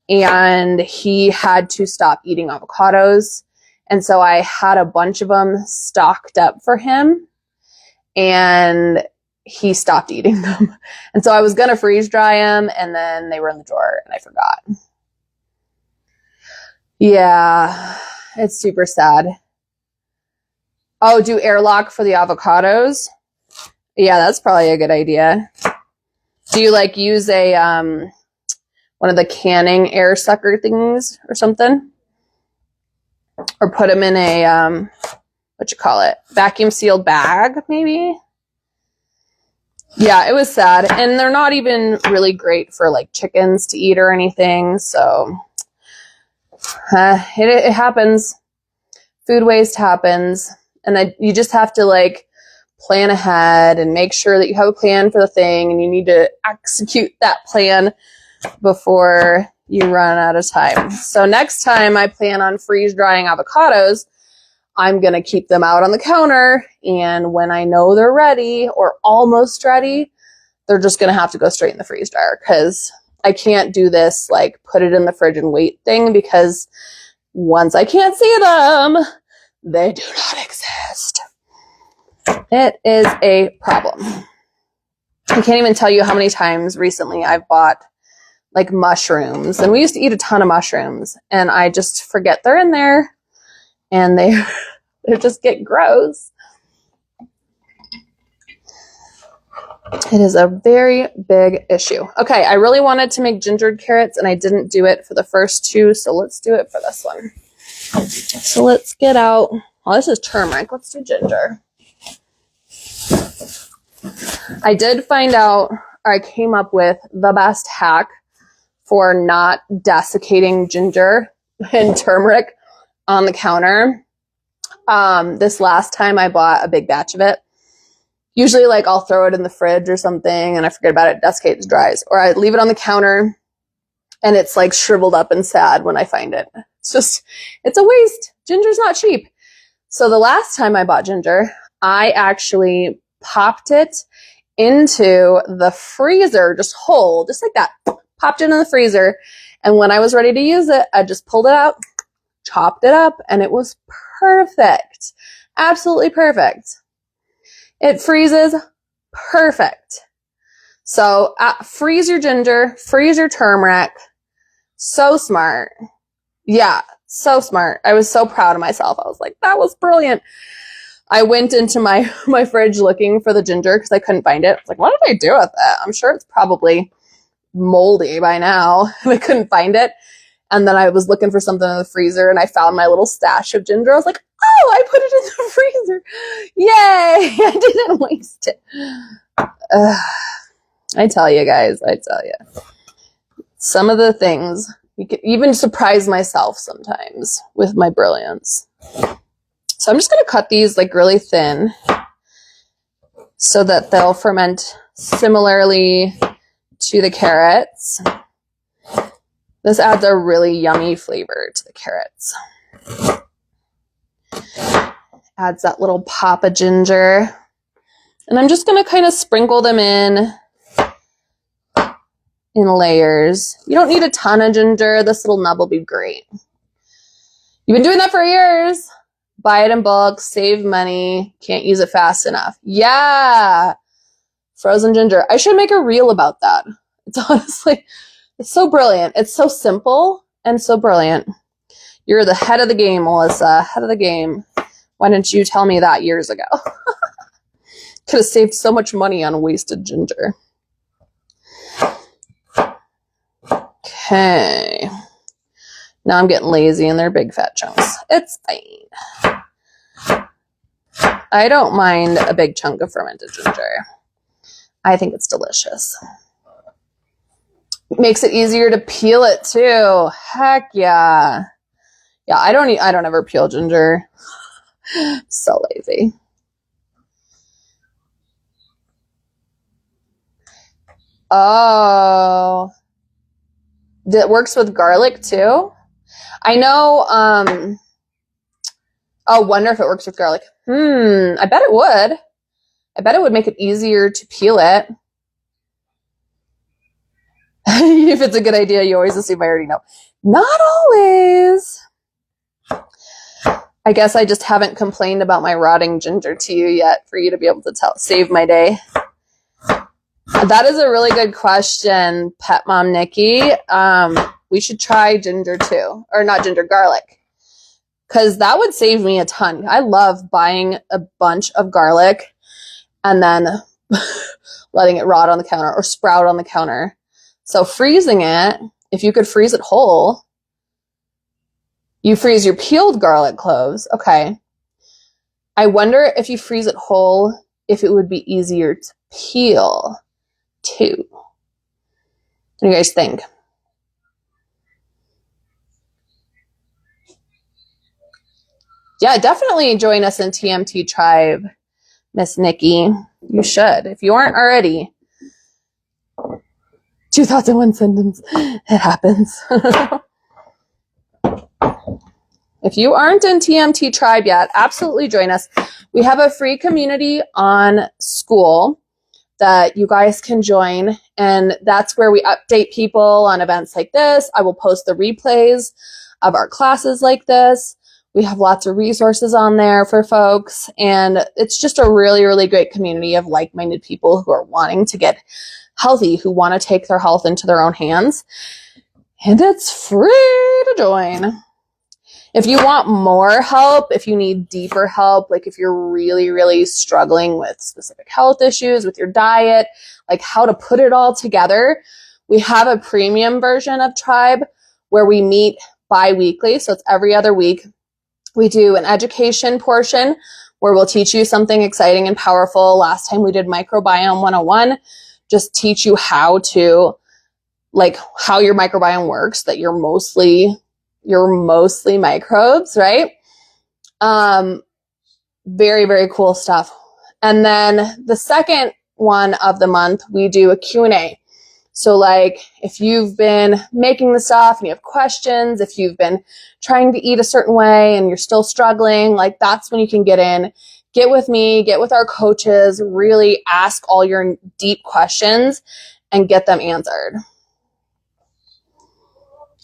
and he had to stop eating avocados. And so I had a bunch of them stocked up for him, and he stopped eating them. And so I was going to freeze dry them, and then they were in the drawer, and I forgot. Yeah, it's super sad. Oh, do airlock for the avocados? Yeah, that's probably a good idea. Do you like use a one of the canning air sucker things or something? Or put them in a vacuum sealed bag maybe? Yeah, it was sad. And they're not even really great for like chickens to eat or anything. So it happens. Food waste happens. And you just have to like plan ahead and make sure that you have a plan for the thing, and you need to execute that plan before you run out of time. So next time I plan on freeze drying avocados, I'm going to keep them out on the counter, and when I know they're ready or almost ready, they're just going to have to go straight in the freeze dryer, because I can't do this like put it in the fridge and wait thing, because once I can't see them, they do not exist. It is a problem. I can't even tell you how many times recently I've bought like mushrooms, and we used to eat a ton of mushrooms, and I just forget they're in there, and they just get gross. It is a very big issue. Okay, I really wanted to make gingered carrots, and I didn't do it for the first two, so let's do it for this one. So let's get out, oh, this is turmeric. Let's do ginger. I did find out, or I came up with the best hack for not desiccating ginger and turmeric on the counter. This last time I bought a big batch of it. Usually like I'll throw it in the fridge or something and I forget about it, desiccates, dries. Or I leave it on the counter and it's like shriveled up and sad when I find it. It's a waste. Ginger's not cheap. So the last time I bought ginger, I actually popped it into the freezer, just whole, just like that. Popped it in the freezer. And when I was ready to use it, I just pulled it out, chopped it up, and it was perfect. Absolutely perfect. It freezes perfect. So freeze your ginger, freeze your turmeric. So smart. Yeah, so smart. I was so proud of myself. I was like, that was brilliant. I went into my fridge looking for the ginger because I couldn't find it. I was like, what did I do with it? I'm sure it's probably moldy by now. I couldn't find it. And then I was looking for something in the freezer and I found my little stash of ginger. I was like, oh, I put it in the freezer. Yay. I didn't waste it. I tell you guys, some of the things, you can even surprise myself sometimes with my brilliance. So I'm just going to cut these like really thin so that they'll ferment similarly to the carrots. This adds a really yummy flavor to the carrots. Adds that little pop of ginger. And I'm just going to kind of sprinkle them in layers. You don't need a ton of ginger. This little nub will be great. You've been doing that for years. Buy it in bulk, save money, can't use it fast enough. Yeah. Frozen ginger. I should make a reel about that. It's honestly, it's so brilliant. It's so simple and so brilliant. You're the head of the game, Melissa. Head of the game. Why didn't you tell me that years ago? Could have saved so much money on wasted ginger. Okay. Now I'm getting lazy and they're big fat chunks. It's fine. I don't mind a big chunk of fermented ginger. I think it's delicious. Makes it easier to peel it too. Heck yeah. Yeah, I don't ever peel ginger. So lazy. Oh. That works with garlic too? I know, oh, wonder if it works with garlic. I bet it would. I bet it would make it easier to peel it. If it's a good idea, you always assume I already know. Not always. I guess I just haven't complained about my rotting ginger to you yet for you to be able to save my day. That is a really good question, Pet Mom Nikki. We should try ginger too. Or not ginger, garlic. Because that would save me a ton. I love buying a bunch of garlic and then letting it rot on the counter or sprout on the counter. So freezing it, if you could freeze it whole, you freeze your peeled garlic cloves. Okay. I wonder if you freeze it whole, if it would be easier to peel too. What do you guys think? Yeah, definitely join us in TMT Tribe, Miss Nikki. You should, if you aren't already. 2 thoughts in 1 sentence. It happens. If you aren't in TMT Tribe yet, absolutely join us. We have a free community on School that you guys can join, and that's where we update people on events like this. I will post the replays of our classes like this. We have lots of resources on there for folks, and it's just a really, really great community of like-minded people who are wanting to get healthy, who want to take their health into their own hands, and it's free to join. If you want more help, if you need deeper help, like if you're really, really struggling with specific health issues, with your diet, like how to put it all together, we have a premium version of Tribe where we meet bi-weekly. So it's every other week. We do an education portion where we'll teach you something exciting and powerful. Last time we did Microbiome 101, just teach you how to, like, how your microbiome works, that you're mostly microbes, right? Very, very cool stuff. And then the second one of the month, we do a Q&A. So like if you've been making the stuff and you have questions, if you've been trying to eat a certain way and you're still struggling, like that's when you can get in, get with me, get with our coaches, really ask all your deep questions and get them answered.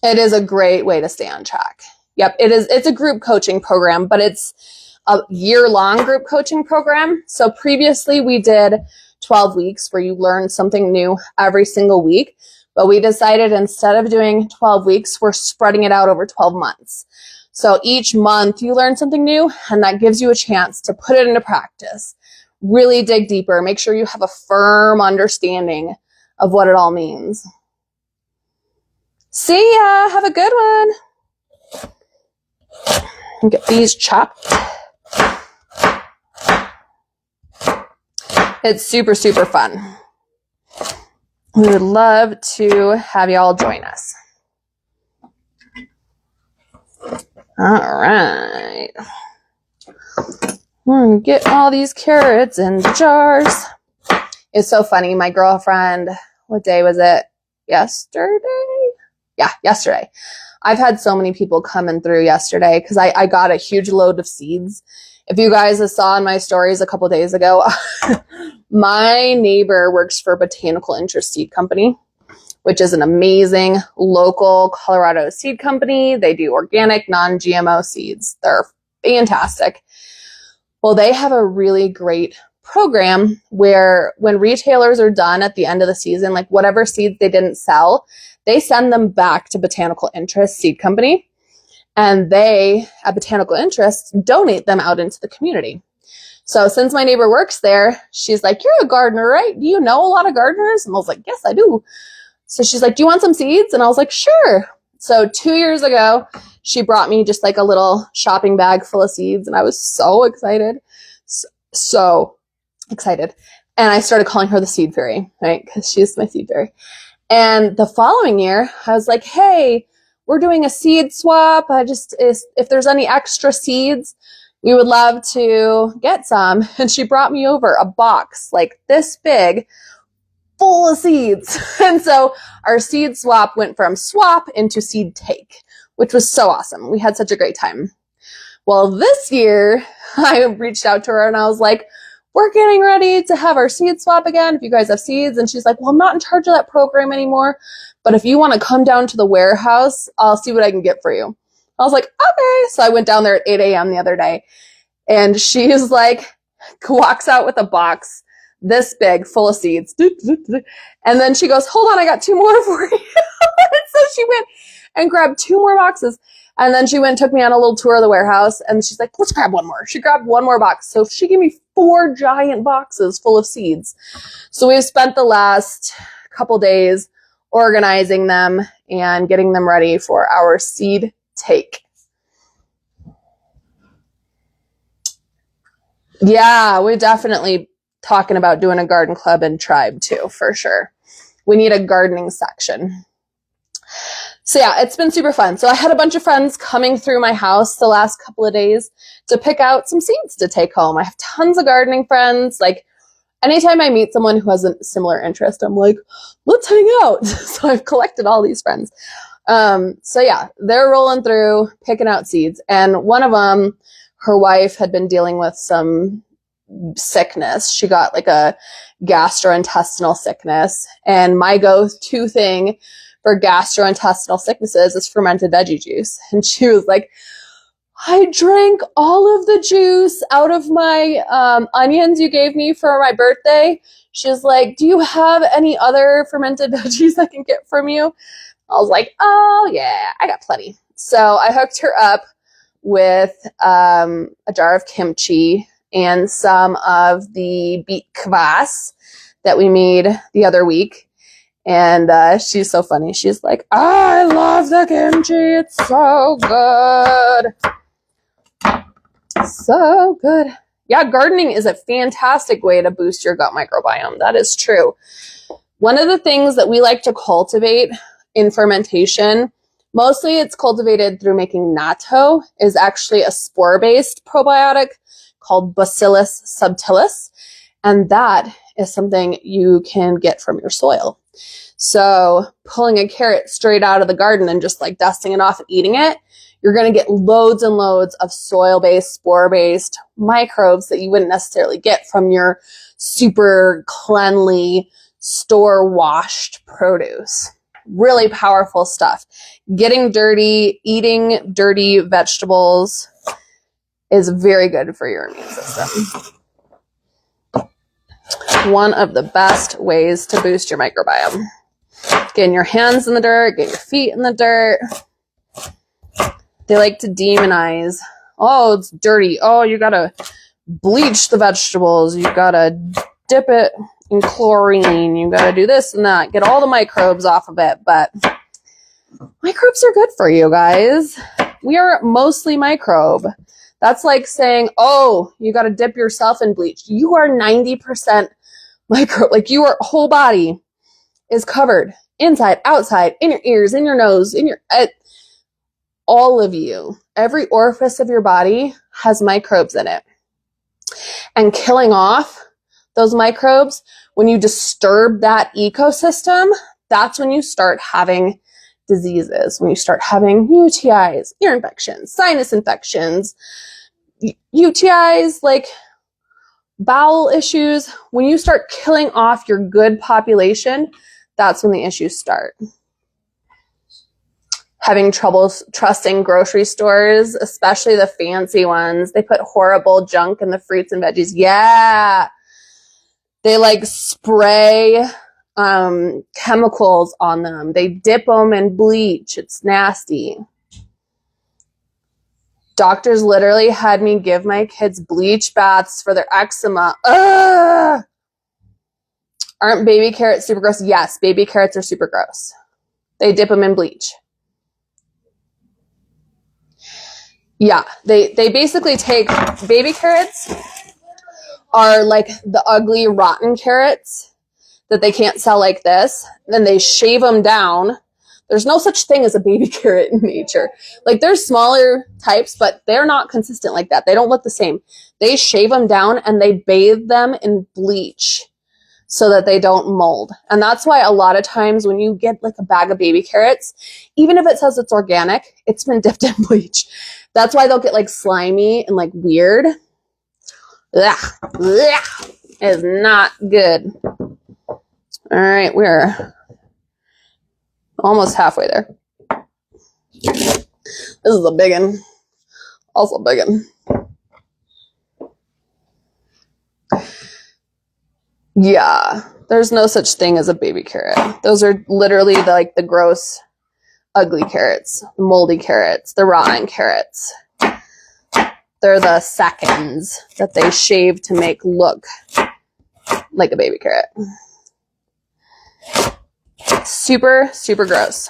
It is a great way to stay on track. Yep, it is. It's a group coaching program, but it's a year-long group coaching program. So previously we did 12 weeks where you learn something new every single week. But we decided instead of doing 12 weeks, we're spreading it out over 12 months. So each month you learn something new, and that gives you a chance to put it into practice. Really dig deeper. Make sure you have a firm understanding of what it all means. See ya. Have a good one. Get these chopped. It's super, super fun. We would love to have y'all join us. All right. We're going to get all these carrots in the jars. It's so funny. My girlfriend, what day was it? Yesterday? Yeah, yesterday. I've had so many people coming through yesterday because I got a huge load of seeds. If you guys saw in my stories a couple days ago, my neighbor works for Botanical Interest Seed Company, which is an amazing local Colorado seed company. They do organic, non-GMO seeds. They're fantastic. Well, they have a really great program where when retailers are done at the end of the season, like whatever seeds they didn't sell, they send them back to Botanical Interest Seed Company, and they, at Botanical Interest, donate them out into the community. So since my neighbor works there, she's like, you're a gardener, right? Do you know a lot of gardeners? And I was like, yes, I do. So she's like, do you want some seeds? And I was like, sure. So 2 years ago, she brought me just like a little shopping bag full of seeds, and I was so excited. So excited. And I started calling her the seed fairy, right? Because she's my seed fairy. And the following year, I was like, hey, we're doing a seed swap. If there's any extra seeds, we would love to get some. And she brought me over a box like this big full of seeds. And so our seed swap went from swap into seed take, which was so awesome. We had such a great time. Well, this year I reached out to her and I was like, we're getting ready to have our seed swap again. If you guys have seeds. And she's like, well, I'm not in charge of that program anymore, but if you want to come down to the warehouse, I'll see what I can get for you. I was like, okay. So I went down there at 8 a.m. the other day, and she's like, walks out with a box this big full of seeds. And then she goes, hold on, I got 2 more for you. So she went and grabbed 2 more boxes. And then she went and took me on a little tour of the warehouse, and she's like, let's grab one more. She grabbed 1 more box. So she gave me 4 giant boxes full of seeds. So we've spent the last couple days organizing them and getting them ready for our seed take. Yeah, we're definitely talking about doing a garden club and tribe too, for sure. We need a gardening section. So yeah, it's been super fun. So I had a bunch of friends coming through my house the last couple of days to pick out some seeds to take home. I have tons of gardening friends. Like anytime I meet someone who has a similar interest, I'm like, let's hang out. So I've collected all these friends. So yeah, they're rolling through, picking out seeds. And one of them, her wife had been dealing with some sickness. She got like a gastrointestinal sickness. And my go-to thing for gastrointestinal sicknesses is fermented veggie juice. And she was like, I drank all of the juice out of my onions you gave me for my birthday. She's like, do you have any other fermented veggies I can get from you? I was like, oh yeah, I got plenty. So I hooked her up with a jar of kimchi and some of the beet kvass that we made the other week. And she's so funny. She's like, I love the kimchi. It's so good. So good. Yeah, gardening is a fantastic way to boost your gut microbiome. That is true. One of the things that we like to cultivate in fermentation, mostly it's cultivated through making natto, is actually a spore-based probiotic called Bacillus subtilis. And that is something you can get from your soil. So pulling a carrot straight out of the garden and just like dusting it off and eating it, you're going to get loads and loads of soil-based, spore-based microbes that you wouldn't necessarily get from your super cleanly, store-washed produce. Really powerful stuff. Getting dirty, eating dirty vegetables is very good for your immune system. One of the best ways to boost your microbiome. Getting your hands in the dirt, get your feet in the dirt. They like to demonize. Oh, it's dirty. Oh, you gotta bleach the vegetables. You gotta dip it in chlorine. You gotta do this and that. Get all the microbes off of it. But microbes are good for you guys. We are mostly microbe. That's like saying, oh, you gotta dip yourself in bleach. You are 90% microbe. Like your whole body is covered inside, outside, in your ears, in your nose, in your... all of you, every orifice of your body has microbes in it. And killing off those microbes, when you disturb that ecosystem, that's when you start having diseases, when you start having UTIs, ear infections, sinus infections, UTIs, like bowel issues. When you start killing off your good population, that's when the issues start. having trouble trusting grocery stores, especially the fancy ones. They put horrible junk in the fruits and veggies. Yeah. They like spray chemicals on them. They dip them in bleach. It's nasty. Doctors literally had me give my kids bleach baths for their eczema. Ugh! Aren't baby carrots super gross? Yes, baby carrots are super gross. They dip them in bleach. Yeah, they basically take baby carrots are like the ugly, rotten carrots that they can't sell like this. Then they shave them down. There's no such thing as a baby carrot in nature. Like there's smaller types, but they're not consistent like that. They don't look the same. They shave them down and they bathe them in bleach so that they don't mold. And that's why a lot of times when you get like a bag of baby carrots, even if it says it's organic, it's been dipped in bleach. That's why they'll get like slimy and like weird. Ugh. Ugh. It is not good. All right, we're almost halfway there. This is a big one. Also big one. Yeah, there's no such thing as a baby carrot. Those are literally the gross, ugly carrots, the moldy carrots, the rotten carrots. They're the seconds that they shave to make look like a baby carrot. Super, super gross.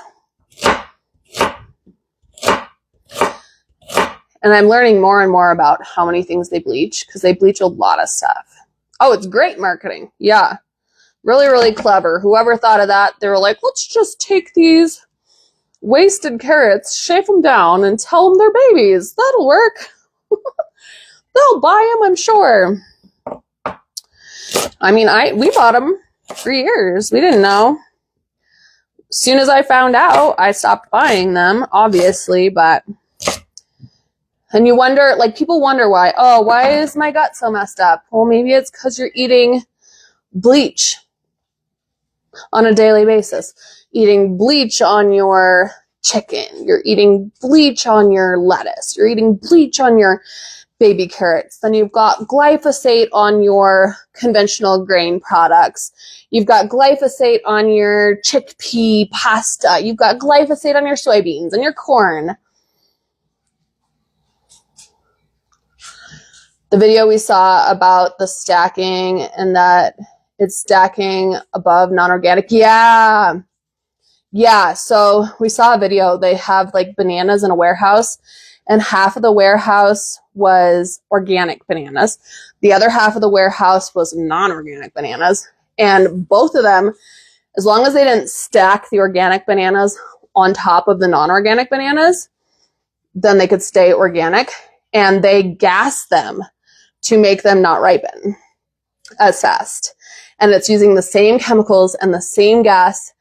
And I'm learning more and more about how many things they bleach, because they bleach a lot of stuff. Oh, it's great marketing. Yeah. Really, really clever. Whoever thought of that, they were like, let's just take these wasted carrots, shave them down, and tell them they're babies. That'll work. They'll buy them, I'm sure. I mean, we bought them for years. We didn't know. As soon as I found out, I stopped buying them, obviously, but... And you wonder, like, people wonder why. Oh, why is my gut so messed up? Well, maybe it's because you're eating bleach on a daily basis. Eating bleach on your chicken. You're eating bleach on your lettuce. You're eating bleach on your baby carrots. Then you've got glyphosate on your conventional grain products. You've got glyphosate on your chickpea pasta. You've got glyphosate on your soybeans and your corn. The video we saw about the stacking and that it's stacking above non-organic. Yeah. Yeah. So we saw a video. They have like bananas in a warehouse, and half of the warehouse was organic bananas. The other half of the warehouse was non-organic bananas. And both of them, as long as they didn't stack the organic bananas on top of the non-organic bananas, then they could stay organic. And they gassed them to make them not ripen as fast. And it's using the same chemicals and the same gas.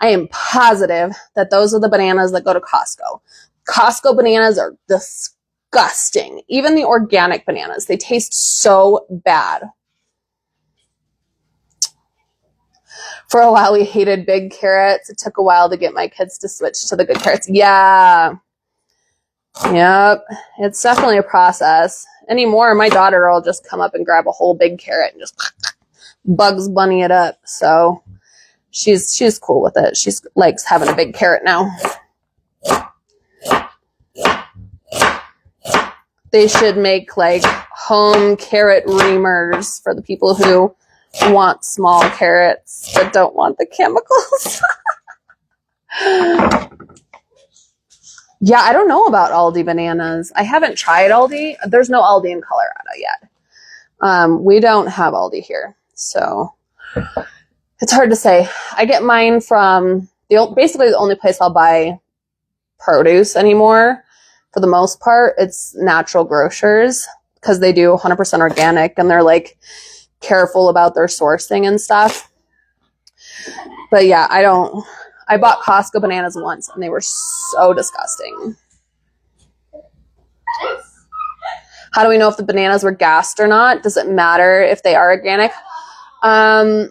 I am positive that those are the bananas that go to Costco. Costco bananas are disgusting. Even the organic bananas, they taste so bad. For a while, we hated big carrots. It took a while to get my kids to switch to the good carrots. Yeah. Yep. It's definitely a process. Anymore, my daughter will just come up and grab a whole big carrot and just Bugs Bunny it up. So she's cool with it. She likes having a big carrot now. They should make like home carrot reamers for the people who want small carrots but don't want the chemicals. Yeah, I don't know about Aldi bananas. I haven't tried Aldi. There's no Aldi in Colorado yet. We don't have Aldi here, so it's hard to say. I get mine from basically the only place I'll buy produce anymore. For the most part, it's Natural Grocers, because they do 100% organic and they're like careful about their sourcing and stuff. But yeah, I bought Costco bananas once and they were so disgusting. How do we know if the bananas were gassed or not? Does it matter if they are organic? I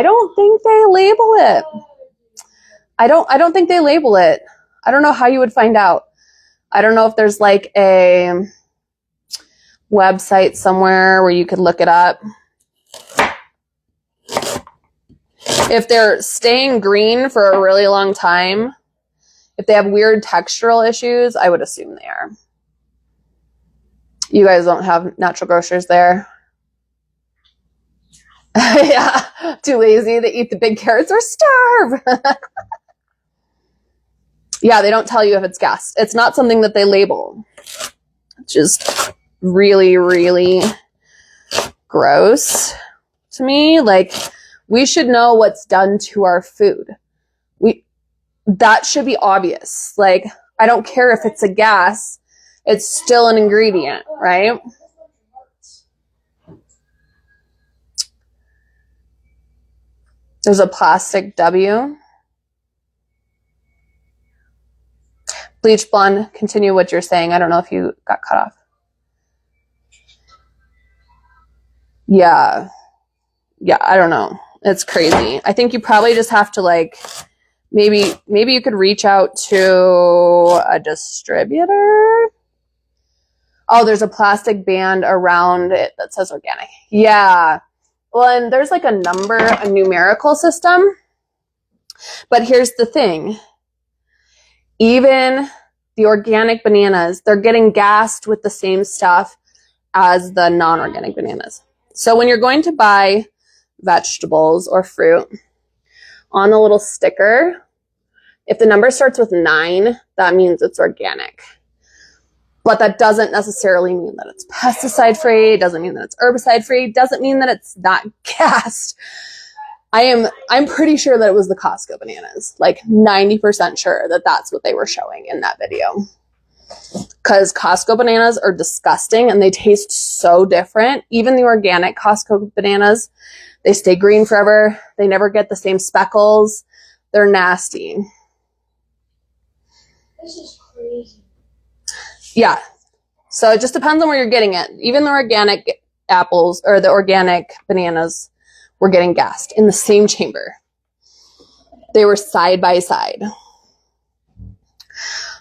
don't think they label it. I don't think they label it. I don't know how you would find out. I don't know if there's like a website somewhere where you could look it up. If they're staying green for a really long time, if they have weird textural issues, I would assume they are. You guys don't have natural grocers there? Yeah, too lazy to eat the big carrots or starve. Yeah, they don't tell you if it's gassed. It's not something that they label. It's just really, really gross to me. Like, we should know what's done to our food. That should be obvious. Like, I don't care if it's a gas, it's still an ingredient, right? There's a plastic W. Bleach blonde, continue what you're saying. I don't know if you got cut off. Yeah, I don't know. It's crazy. I think you probably just have to like, maybe you could reach out to a distributor. Oh, there's a plastic band around it that says organic. Yeah. Well, and there's like a numerical system. But here's the thing. Even the organic bananas, they're getting gassed with the same stuff as the non-organic bananas. So when you're going to buy vegetables or fruit, on the little sticker, if the number starts with 9, that means it's organic. But that doesn't necessarily mean that it's pesticide free, doesn't mean that it's herbicide free, doesn't mean that it's not gassed. I'm pretty sure that it was the Costco bananas, like 90% sure that that's what they were showing in that video. Because Costco bananas are disgusting and they taste so different. Even the organic Costco bananas, they stay green forever. They never get the same speckles. They're nasty. This is crazy. Yeah. So it just depends on where you're getting it. Even the organic apples or the organic bananas were getting gassed in the same chamber. They were side by side,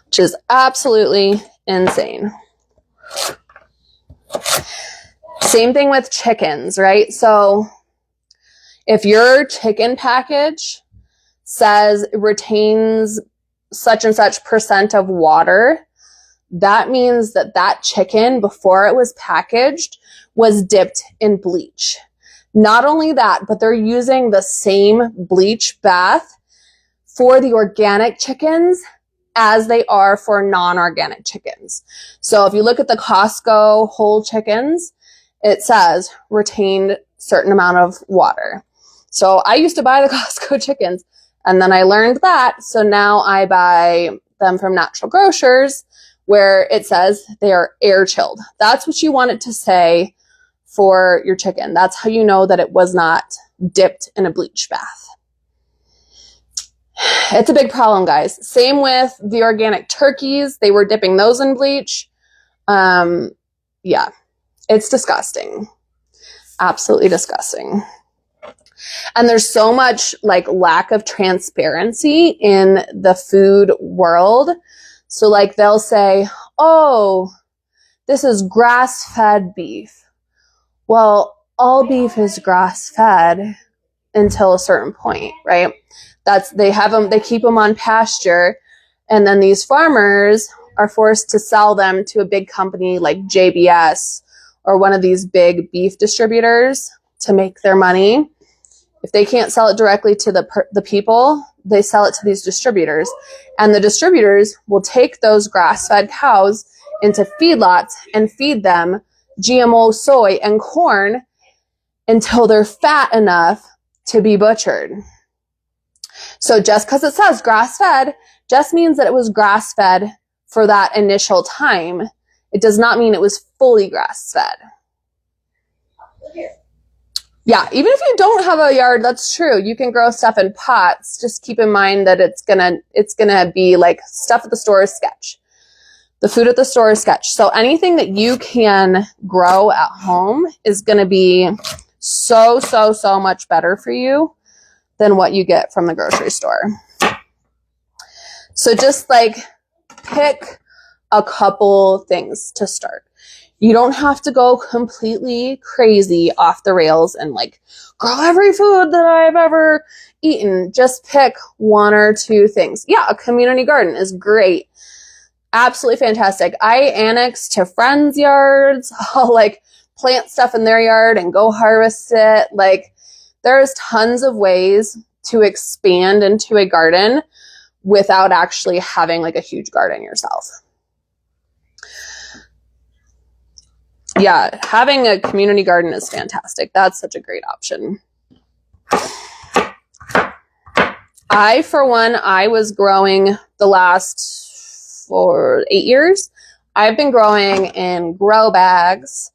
which is absolutely insane. Same thing with chickens, right? So if your chicken package says it retains such and such % of water, that means that that chicken, before it was packaged, was dipped in bleach. Not only that, but they're using the same bleach bath for the organic chickens as they are for non-organic chickens. So if you look at the Costco whole chickens, it says retained certain amount of water. So I used to buy the Costco chickens, and then I learned that. So now I buy them from natural grocers where it says they are air chilled. That's what you want it to say for your chicken. That's how you know that it was not dipped in a bleach bath. It's a big problem, guys. Same with the organic turkeys. They were dipping those in bleach. Yeah, it's disgusting. Absolutely disgusting. And there's so much like lack of transparency in the food world. So like they'll say, oh, this is grass-fed beef. Well, all beef is grass-fed until a certain point, right? They keep them on pasture, and then these farmers are forced to sell them to a big company like JBS or one of these big beef distributors to make their money. If they can't sell it directly to the people, they sell it to these distributors, and the distributors will take those grass-fed cows into feedlots and feed them GMO soy and corn until they're fat enough to be butchered. So just because it says grass-fed just means that it was grass-fed for that initial time. It does not mean it was fully grass-fed. Yeah, even if you don't have a yard, that's true. You can grow stuff in pots. Just keep in mind that it's gonna be like stuff at the store is sketch. The food at the store is sketch. So anything that you can grow at home is gonna be so much better for you than what you get from the grocery store. So just like pick a couple things to start. You don't have to go completely crazy off the rails and like grow every food that I've ever eaten. Just pick one or two things. Yeah, a community garden is great. Absolutely fantastic. I annex to friends' yards. I'll like plant stuff in their yard and go harvest it. Like there's tons of ways to expand into a garden without actually having like a huge garden yourself. Yeah, having a community garden is fantastic. That's such a great option. I was growing the last 8 years. I've been growing in grow bags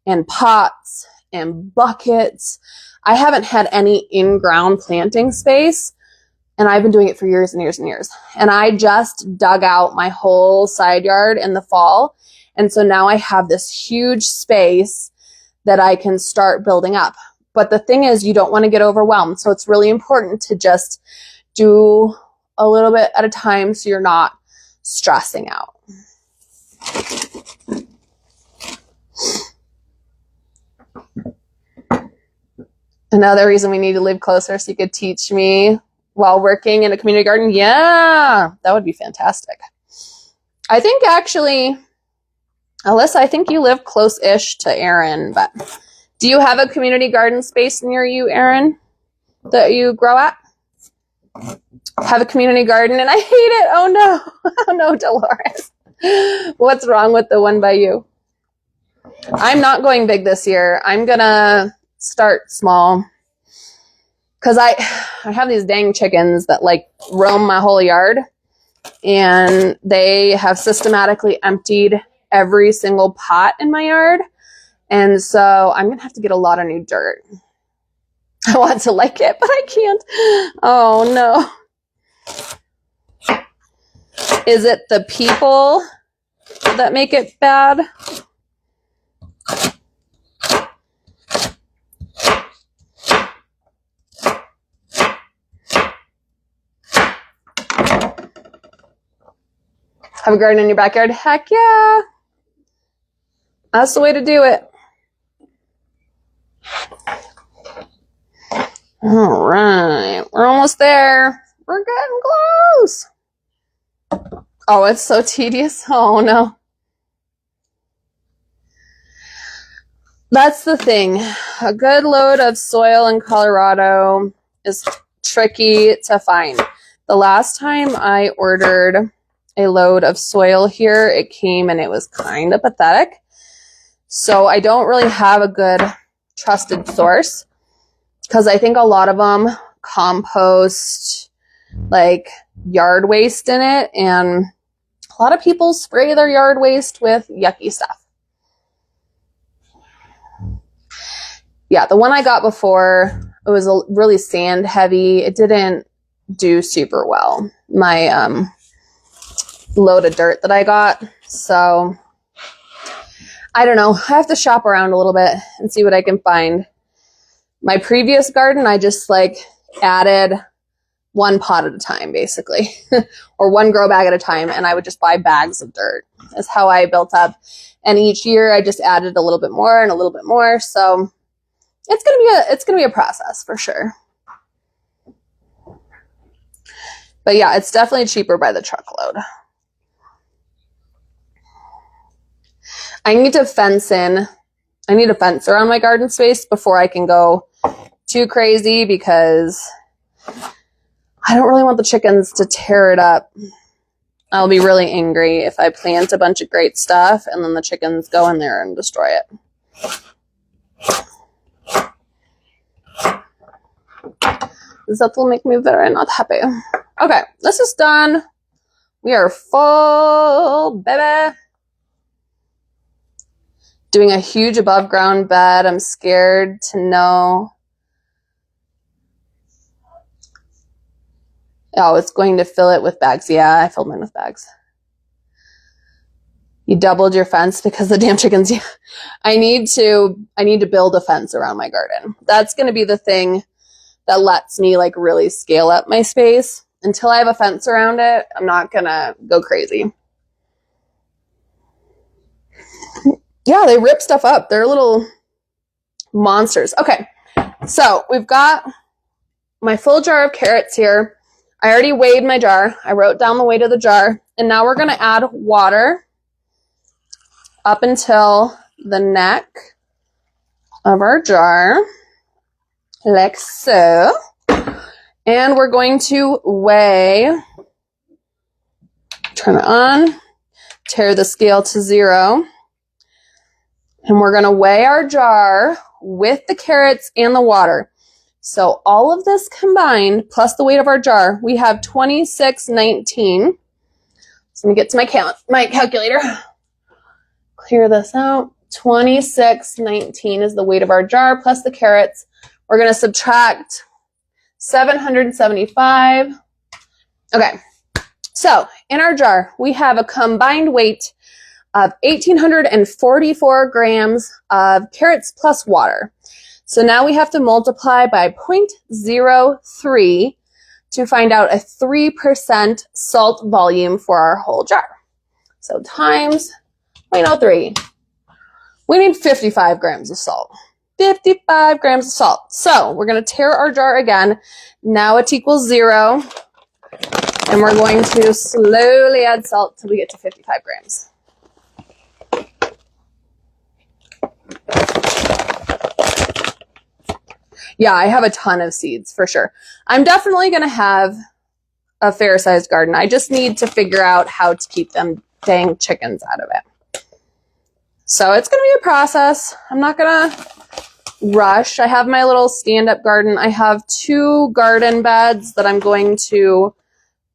and pots and buckets. I haven't had any in-ground planting space, and I've been doing it for years and years and years. And I just dug out my whole side yard in the fall. And so now I have this huge space that I can start building up. But the thing is, you don't want to get overwhelmed. So it's really important to just do a little bit at a time so you're not stressing out. Another reason we need to live closer so you could teach me while working in a community garden. Yeah, that would be fantastic. I think actually, Alyssa, I think you live close-ish to Erin, but do you have a community garden space near you, Erin, that you grow at? Have a community garden, and I hate it. Oh no. Oh no, Dolores. What's wrong with the one by you? I'm not going big this year. I'm gonna start small because I have these dang chickens that like roam my whole yard, and they have systematically emptied every single pot in my yard. And so I'm gonna have to get a lot of new dirt. I want to like it, but I can't. Oh no. Is it the people that make it bad? Have a garden in your backyard? Heck yeah. That's the way to do it. All right. We're almost there. We're getting close. Oh, it's so tedious. Oh, no. That's the thing. A good load of soil in Colorado is tricky to find. The last time I ordered a load of soil here, it came and it was kind of pathetic. So I don't really have a good trusted source because I think a lot of them compost like yard waste in it, and a lot of people spray their yard waste with yucky stuff. Yeah, the one I got before, it was really sand heavy. It didn't do super well, my load of dirt that I got. So I don't know. I have to shop around a little bit and see what I can find. My previous garden, I just like added one pot at a time, basically, or one grow bag at a time, and I would just buy bags of dirt. That's how I built up. And each year I just added a little bit more and a little bit more. So it's gonna be a process for sure. But yeah, it's definitely cheaper by the truckload. I need to fence around my garden space before I can go too crazy, because I don't really want the chickens to tear it up. I'll be really angry if I plant a bunch of great stuff and then the chickens go in there and destroy it. That will make me very not happy. Okay, this is done. We are full, baby. Doing a huge above ground bed. I'm scared to know. Oh, it's going to fill it with bags. Yeah, I filled mine with bags. You doubled your fence because the damn chickens. Yeah. I need to build a fence around my garden. That's going to be the thing that lets me like really scale up my space. until I have a fence around it, I'm not gonna go crazy. Yeah, they rip stuff up. They're little monsters. Okay, so we've got my full jar of carrots here. I already weighed my jar. I wrote down the weight of the jar. And now we're going to add water up until the neck of our jar, like so. And we're going to weigh, turn it on, tear the scale to 0. And we're going to weigh our jar with the carrots and the water. So all of this combined, plus the weight of our jar, we have 2619. So let me get to my calculator. Clear this out. 2619 is the weight of our jar plus the carrots. We're going to subtract 775. Okay, so in our jar, we have a combined weight of 1,844 grams of carrots plus water. So now we have to multiply by 0.03 to find out a 3% salt volume for our whole jar. So times 0.03. We need 55 grams of salt. 55 grams of salt. So we're going to tear our jar again. Now it equals 0. And we're going to slowly add salt till we get to 55 grams. Yeah, I have a ton of seeds for sure. I'm definitely going to have a fair-sized garden. I just need to figure out how to keep them dang chickens out of it. So it's going to be a process. I'm not going to rush. I have my little stand-up garden. I have 2 garden beds that I'm going to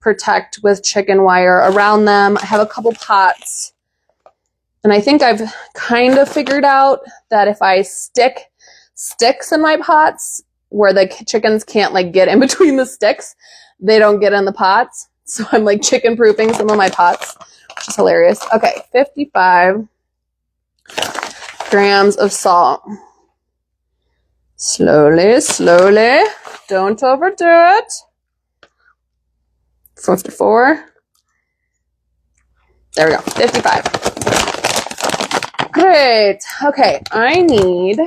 protect with chicken wire around them. I have a couple pots. And I think I've kind of figured out that if I stick sticks in my pots where the chickens can't like get in between the sticks, they don't get in the pots. So I'm like chicken proofing some of my pots, which is hilarious. Okay, 55 grams of salt. Slowly, slowly. Don't overdo it. 54. There we go, 55. Great. Okay, I need...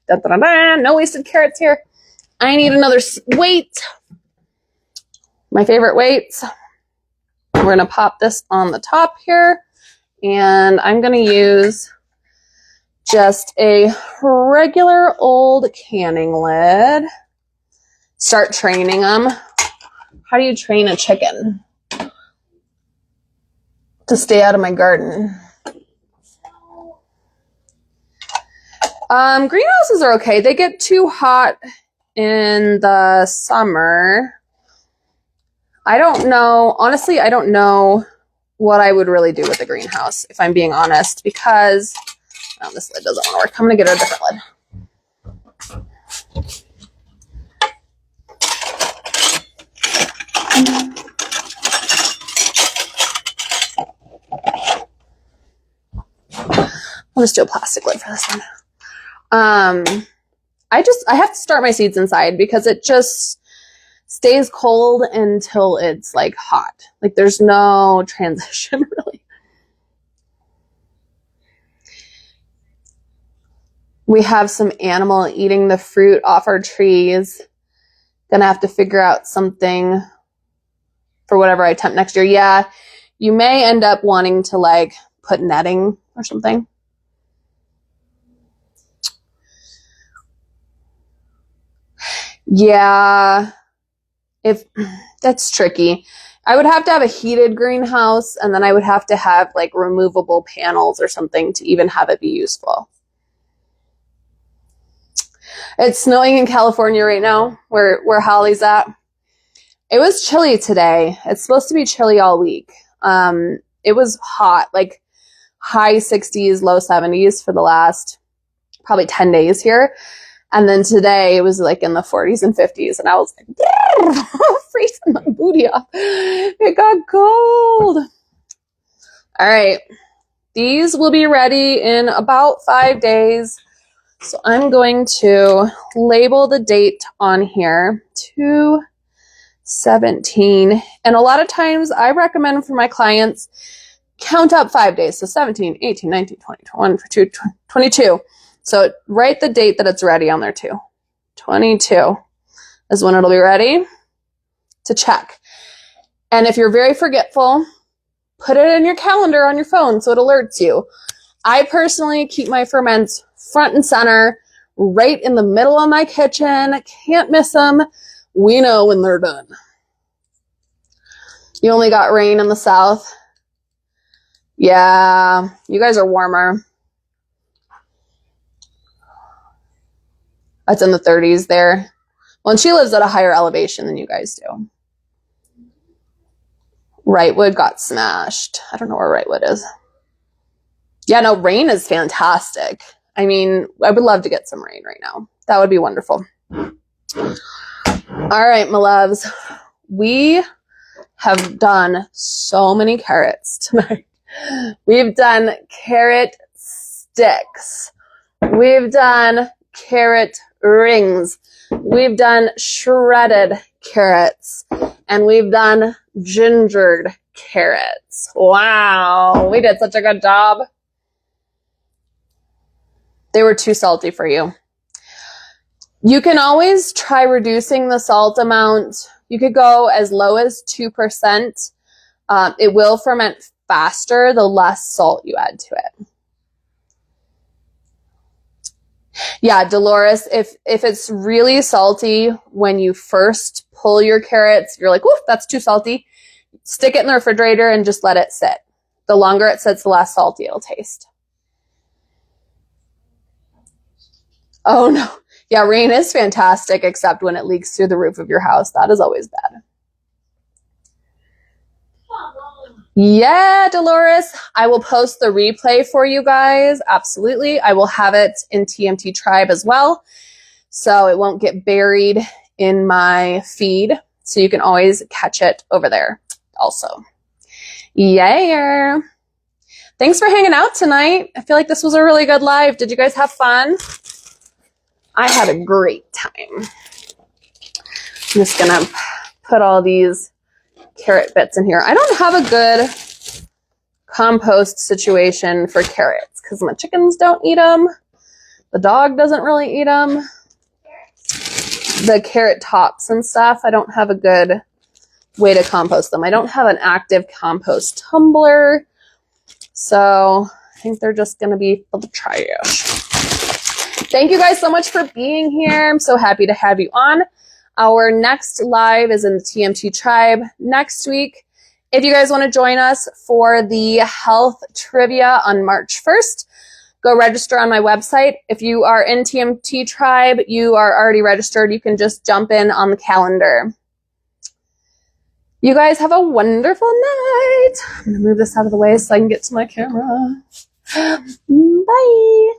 no wasted carrots here. I need another weight. My favorite weights. We're going to pop this on the top here. And I'm going to use just a regular old canning lid. Start training them. How do you train a chicken to stay out of my garden? Greenhouses are okay. They get too hot in the summer. I don't know. Honestly, I don't know what I would really do with a greenhouse, if I'm being honest, because this lid doesn't want to work. I'm going to get a different lid. I'll just do a plastic lid for this one. I have to start my seeds inside because it just stays cold until it's like hot. Like there's no transition really. We have some animal eating the fruit off our trees. Gonna have to figure out something for whatever I attempt next year. Yeah, you may end up wanting to like put netting or something. Yeah, if that's tricky. I would have to have a heated greenhouse, and then I would have to have like removable panels or something to even have it be useful. It's snowing in California right now, where Holly's at. It was chilly today. It's supposed to be chilly all week. It was hot, like high 60s, low 70s for the last probably 10 days here. And then today it was like in the 40s and 50s. And I was like, yeah, freezing my booty off. It got cold. All right. These will be ready in about 5 days. So I'm going to label the date on here, 17. And a lot of times I recommend for my clients, count up 5 days. So 17, 18, 19, 20, 21, 22. So write the date that it's ready on there too. 22 is when it'll be ready to check. And if you're very forgetful, put it in your calendar on your phone so it alerts you. I personally keep my ferments front and center, right in the middle of my kitchen. Can't miss them. We know when they're done. You only got rain in the south. Yeah, you guys are warmer. That's in the 30s there. Well, and she lives at a higher elevation than you guys do. Wrightwood got smashed. I don't know where Wrightwood is. Yeah, no, rain is fantastic. I mean, I would love to get some rain right now. That would be wonderful. All right, my loves. We have done so many carrots tonight. We've done carrot sticks. We've done carrot rings. We've done shredded carrots. And we've done gingered carrots. Wow, we did such a good job. They were too salty for you. You can always try reducing the salt amount. You could go as low as 2%. It will ferment faster the less salt you add to it. Yeah, Dolores, if it's really salty when you first pull your carrots, you're like, "Ooh, that's too salty." Stick it in the refrigerator and just let it sit. The longer it sits, the less salty it'll taste. Oh no. Yeah, rain is fantastic, except when it leaks through the roof of your house. That is always bad. Yeah, Dolores, I will post the replay for you guys. Absolutely. I will have it in TMT Tribe as well, so it won't get buried in my feed. So you can always catch it over there also. Yeah. Thanks for hanging out tonight. I feel like this was a really good live. Did you guys have fun? I had a great time. I'm just gonna put all these carrot bits in here. I don't have a good compost situation for carrots because my chickens don't eat them. The dog doesn't really eat them. The carrot tops and stuff, I don't have a good way to compost them. I don't have an active compost tumbler, so I think they're just gonna be full of trash. Thank you guys so much for being here. I'm so happy to have you on. Our next live is in the TMT Tribe next week. If you guys want to join us for the health trivia on March 1st, go register on my website. If you are in TMT Tribe, you are already registered. You can just jump in on the calendar. You guys have a wonderful night. I'm going to move this out of the way so I can get to my camera. Bye.